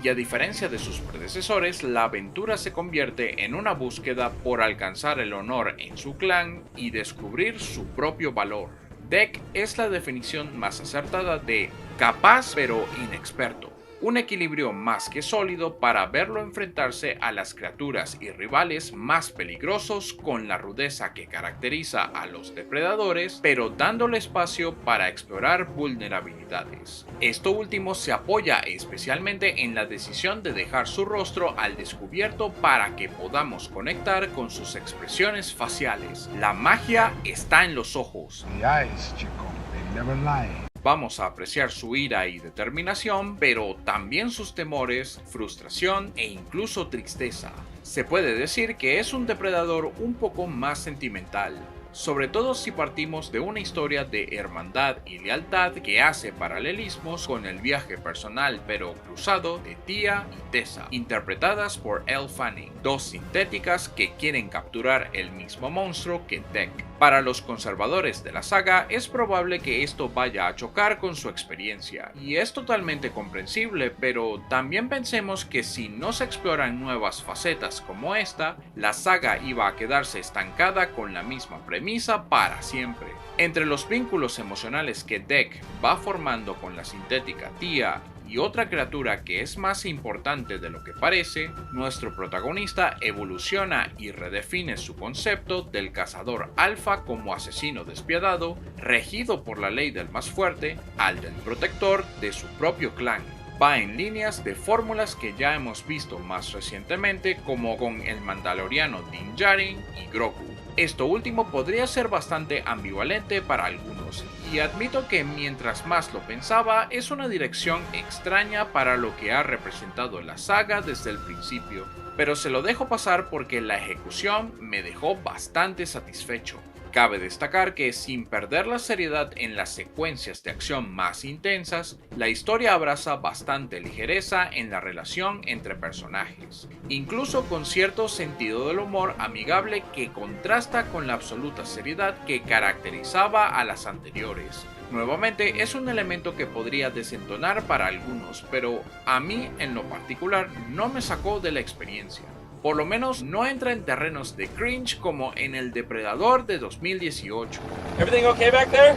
Speaker 1: Y a diferencia de sus predecesores, la aventura se convierte en una búsqueda por alcanzar el honor en su clan y descubrir su propio valor. Dek es la definición más acertada de capaz pero inexperto. Un equilibrio más que sólido para verlo enfrentarse a las criaturas y rivales más peligrosos con la rudeza que caracteriza a los depredadores, pero dándole espacio para explorar vulnerabilidades. Esto último se apoya especialmente en la decisión de dejar su rostro al descubierto para que podamos conectar con sus expresiones faciales. La magia está en los ojos.
Speaker 5: The eyes, chico, they never lie.
Speaker 1: Vamos a apreciar su ira y determinación, pero también sus temores, frustración e incluso tristeza. Se puede decir que es un depredador un poco más sentimental, sobre todo si partimos de una historia de hermandad y lealtad que hace paralelismos con el viaje personal pero cruzado de Tia y Tessa, interpretadas por Elle Fanning, dos sintéticas que quieren capturar el mismo monstruo que Dek. Para los conservadores de la saga es probable que esto vaya a chocar con su experiencia, y es totalmente comprensible, pero también pensemos que si no se exploran nuevas facetas como esta, la saga iba a quedarse estancada con la misma premisa para siempre. Entre los vínculos emocionales que Dek va formando con la sintética Tia y otra criatura que es más importante de lo que parece, nuestro protagonista evoluciona y redefine su concepto del cazador alfa como asesino despiadado, regido por la ley del más fuerte, al del protector de su propio clan. Va en líneas de fórmulas que ya hemos visto más recientemente, como con el mandaloriano Din Djarin y Grogu. Esto último podría ser bastante ambivalente para algunos, y admito que mientras más lo pensaba, es una dirección extraña para lo que ha representado la saga desde el principio, pero se lo dejo pasar porque la ejecución me dejó bastante satisfecho. Cabe destacar que, sin perder la seriedad en las secuencias de acción más intensas, la historia abraza bastante ligereza en la relación entre personajes, incluso con cierto sentido del humor amigable que contrasta con la absoluta seriedad que caracterizaba a las anteriores. Nuevamente es un elemento que podría desentonar para algunos, pero a mí en lo particular no me sacó de la experiencia. Por lo menos no entra en terrenos de cringe como en El Depredador de 2018.
Speaker 4: Everything okay back there?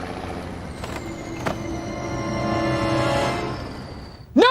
Speaker 4: No!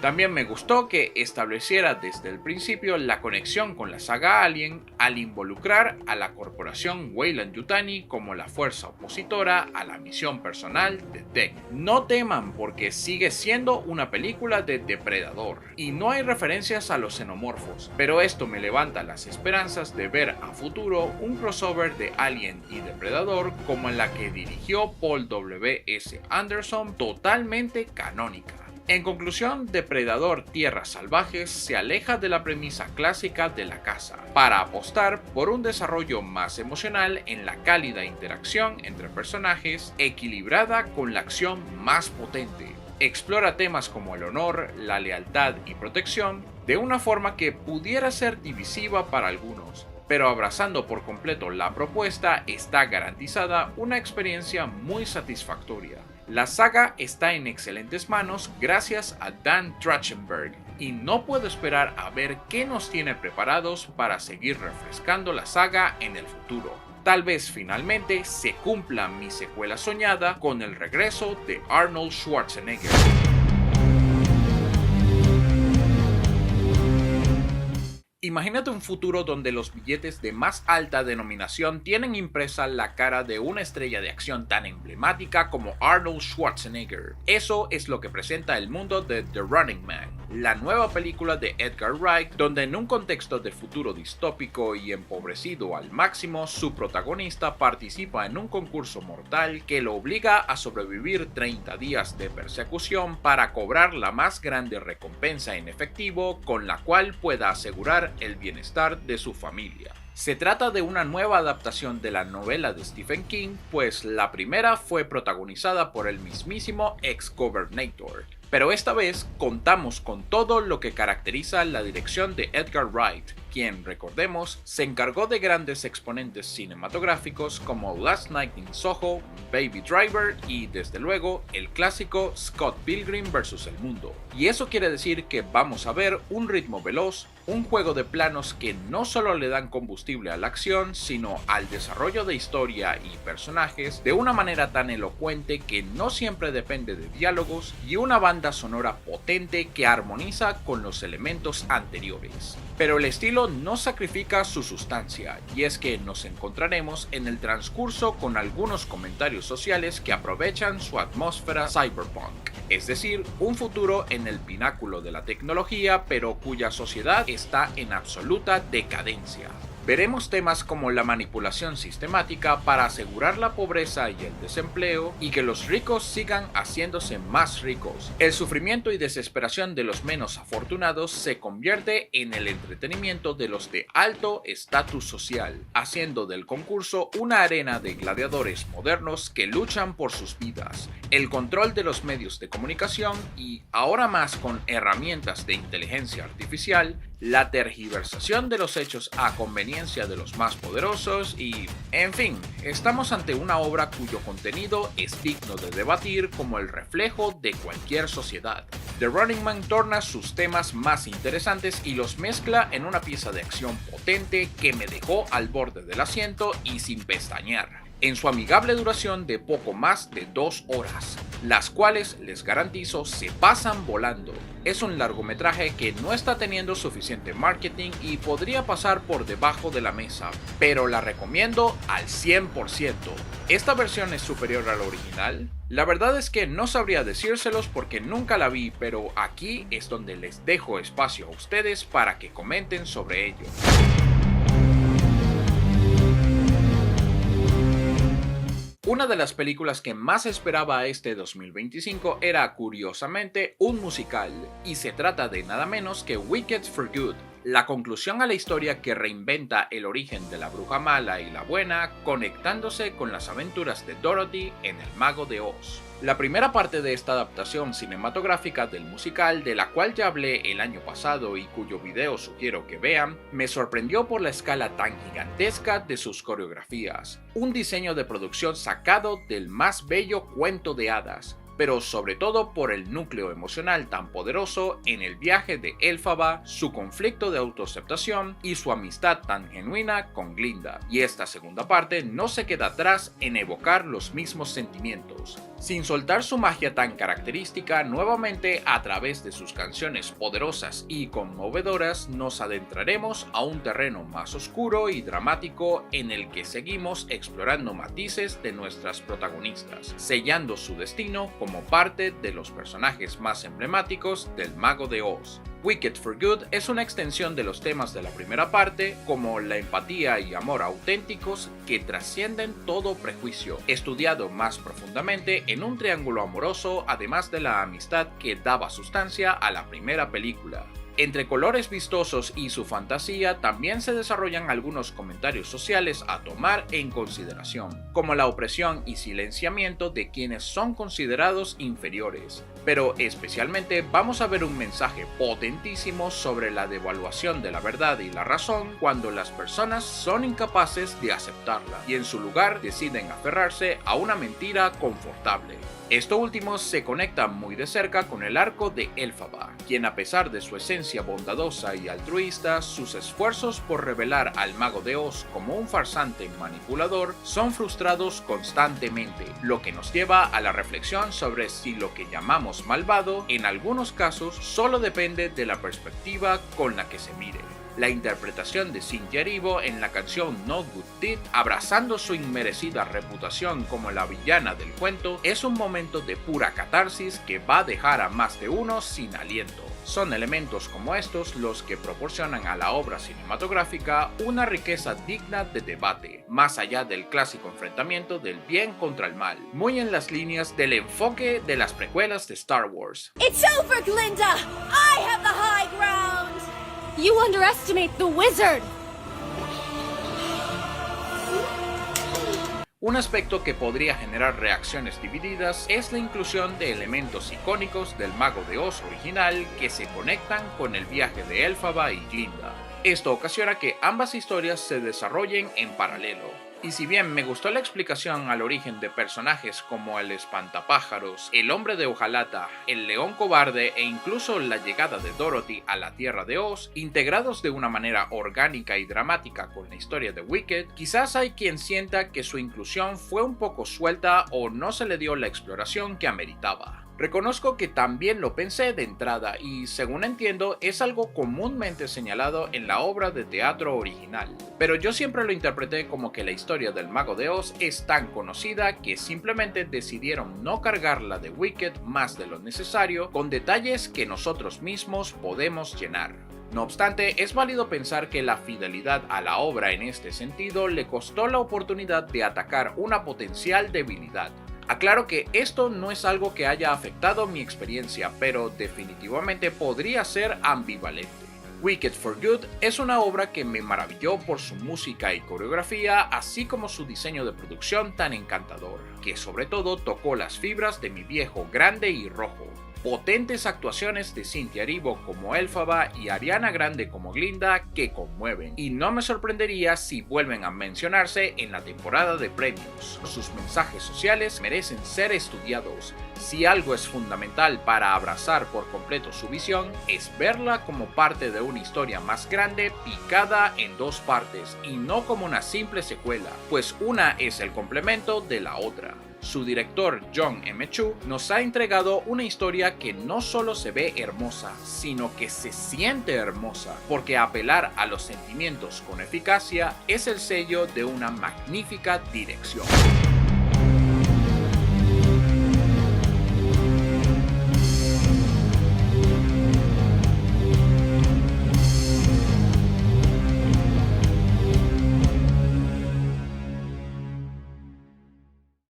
Speaker 1: También me gustó que estableciera desde el principio la conexión con la saga Alien al involucrar a la corporación Weyland-Yutani como la fuerza opositora a la misión personal de Tech. No teman porque sigue siendo una película de Depredador y no hay referencias a los xenomorfos, pero esto me levanta las esperanzas de ver a futuro un crossover de Alien y Depredador como en la que dirigió Paul W.S. Anderson, totalmente canónica. En conclusión, Depredador Tierras Salvajes se aleja de la premisa clásica de la caza, para apostar por un desarrollo más emocional en la cálida interacción entre personajes, equilibrada con la acción más potente. Explora temas como el honor, la lealtad y protección, de una forma que pudiera ser divisiva para algunos, pero abrazando por completo la propuesta está garantizada una experiencia muy satisfactoria. La saga está en excelentes manos gracias a Dan Trachtenberg y no puedo esperar a ver qué nos tiene preparados para seguir refrescando la saga en el futuro. Tal vez finalmente se cumpla mi secuela soñada con el regreso de Arnold Schwarzenegger. Imagínate un futuro donde los billetes de más alta denominación tienen impresa la cara de una estrella de acción tan emblemática como Arnold Schwarzenegger. Eso es lo que presenta el mundo de The Running Man, la nueva película de Edgar Wright, donde en un contexto de futuro distópico y empobrecido al máximo, su protagonista participa en un concurso mortal que lo obliga a sobrevivir 30 días de persecución para cobrar la más grande recompensa en efectivo con la cual pueda asegurar el bienestar de su familia. Se trata de una nueva adaptación de la novela de Stephen King, pues la primera fue protagonizada por el mismísimo ex-Governator. Pero esta vez contamos con todo lo que caracteriza la dirección de Edgar Wright, quien, recordemos, se encargó de grandes exponentes cinematográficos como Last Night in Soho, Baby Driver y, desde luego, el clásico Scott Pilgrim vs. el Mundo. Y eso quiere decir que vamos a ver un ritmo veloz, un juego de planos que no solo le dan combustible a la acción, sino al desarrollo de historia y personajes de una manera tan elocuente que no siempre depende de diálogos, y una banda sonora potente que armoniza con los elementos anteriores. Pero el estilo no sacrifica su sustancia, y es que nos encontraremos en el transcurso con algunos comentarios sociales que aprovechan su atmósfera cyberpunk, es decir, un futuro en el pináculo de la tecnología, pero cuya sociedad está en absoluta decadencia. Veremos temas como la manipulación sistemática para asegurar la pobreza y el desempleo y que los ricos sigan haciéndose más ricos. El sufrimiento y desesperación de los menos afortunados se convierte en el entretenimiento de los de alto estatus social, haciendo del concurso una arena de gladiadores modernos que luchan por sus vidas, el control de los medios de comunicación y, ahora más con herramientas de inteligencia artificial, la tergiversación de los hechos a conveniencia de los más poderosos y, en fin, estamos ante una obra cuyo contenido es digno de debatir como el reflejo de cualquier sociedad. The Running Man torna sus temas más interesantes y los mezcla en una pieza de acción potente que me dejó al borde del asiento y sin pestañear, en su amigable duración de poco más de 2 horas, las cuales, les garantizo, se pasan volando. Es un largometraje que no está teniendo suficiente marketing y podría pasar por debajo de la mesa, pero la recomiendo al 100%. ¿Esta versión es superior a la original? La verdad es que no sabría decírselos porque nunca la vi, pero aquí es donde les dejo espacio a ustedes para que comenten sobre ello. Una de las películas que más esperaba este 2025 era, curiosamente, un musical, y se trata de nada menos que Wicked for Good, la conclusión a la historia que reinventa el origen de la bruja mala y la buena, conectándose con las aventuras de Dorothy en El Mago de Oz. La primera parte de esta adaptación cinematográfica del musical, de la cual ya hablé el año pasado y cuyo video sugiero que vean, me sorprendió por la escala tan gigantesca de sus coreografías, un diseño de producción sacado del más bello cuento de hadas, pero sobre todo por el núcleo emocional tan poderoso en el viaje de Elphaba, su conflicto de autoaceptación y su amistad tan genuina con Glinda. Y esta segunda parte no se queda atrás en evocar los mismos sentimientos, sin soltar su magia tan característica. Nuevamente, a través de sus canciones poderosas y conmovedoras, nos adentraremos a un terreno más oscuro y dramático en el que seguimos explorando matices de nuestras protagonistas, sellando su destino como parte de los personajes más emblemáticos del Mago de Oz. Wicked for Good es una extensión de los temas de la primera parte, como la empatía y amor auténticos que trascienden todo prejuicio, estudiado más profundamente en un triángulo amoroso, además de la amistad que daba sustancia a la primera película. Entre colores vistosos y su fantasía también se desarrollan algunos comentarios sociales a tomar en consideración, como la opresión y silenciamiento de quienes son considerados inferiores, pero especialmente vamos a ver un mensaje potentísimo sobre la devaluación de la verdad y la razón cuando las personas son incapaces de aceptarla y en su lugar deciden aferrarse a una mentira confortable. Esto último se conecta muy de cerca con el arco de Elphaba, quien a pesar de su esencia bondadosa y altruista, sus esfuerzos por revelar al Mago de Oz como un farsante manipulador son frustrados constantemente, lo que nos lleva a la reflexión sobre si lo que llamamos malvado en algunos casos solo depende de la perspectiva con la que se mire. La interpretación de Cynthia Erivo en la canción No Good Deed, abrazando su inmerecida reputación como la villana del cuento, es un momento de pura catarsis que va a dejar a más de uno sin aliento. Son elementos como estos los que proporcionan a la obra cinematográfica una riqueza digna de debate, más allá del clásico enfrentamiento del bien contra el mal, muy en las líneas del enfoque de las precuelas de Star Wars.
Speaker 6: It's over, Glinda! I have the high ground! You underestimate the wizard!
Speaker 1: Un aspecto que podría generar reacciones divididas es la inclusión de elementos icónicos del Mago de Oz original que se conectan con el viaje de Elphaba y Glinda. Esto ocasiona que ambas historias se desarrollen en paralelo. Y si bien me gustó la explicación al origen de personajes como el espantapájaros, el hombre de hojalata, el león cobarde e incluso la llegada de Dorothy a la tierra de Oz, integrados de una manera orgánica y dramática con la historia de Wicked, quizás hay quien sienta que su inclusión fue un poco suelta o no se le dio la exploración que ameritaba. Reconozco que también lo pensé de entrada y, según entiendo, es algo comúnmente señalado en la obra de teatro original. Pero yo siempre lo interpreté como que la historia del Mago de Oz es tan conocida que simplemente decidieron no cargarla de Wicked más de lo necesario con detalles que nosotros mismos podemos llenar. No obstante, es válido pensar que la fidelidad a la obra en este sentido le costó la oportunidad de atacar una potencial debilidad. Aclaro que esto no es algo que haya afectado mi experiencia, pero definitivamente podría ser ambivalente. Wicked for Good es una obra que me maravilló por su música y coreografía, así como su diseño de producción tan encantador, que sobre todo tocó las fibras de mi viejo grande y rojo. Potentes actuaciones de Cynthia Erivo como Elphaba y Ariana Grande como Glinda que conmueven, y no me sorprendería si vuelven a mencionarse en la temporada de premios. Sus mensajes sociales merecen ser estudiados. Si algo es fundamental para abrazar por completo su visión, es verla como parte de una historia más grande picada en dos partes y no como una simple secuela, pues una es el complemento de la otra. Su director John M. Chu nos ha entregado una historia que no solo se ve hermosa, sino que se siente hermosa, porque apelar a los sentimientos con eficacia es el sello de una magnífica dirección.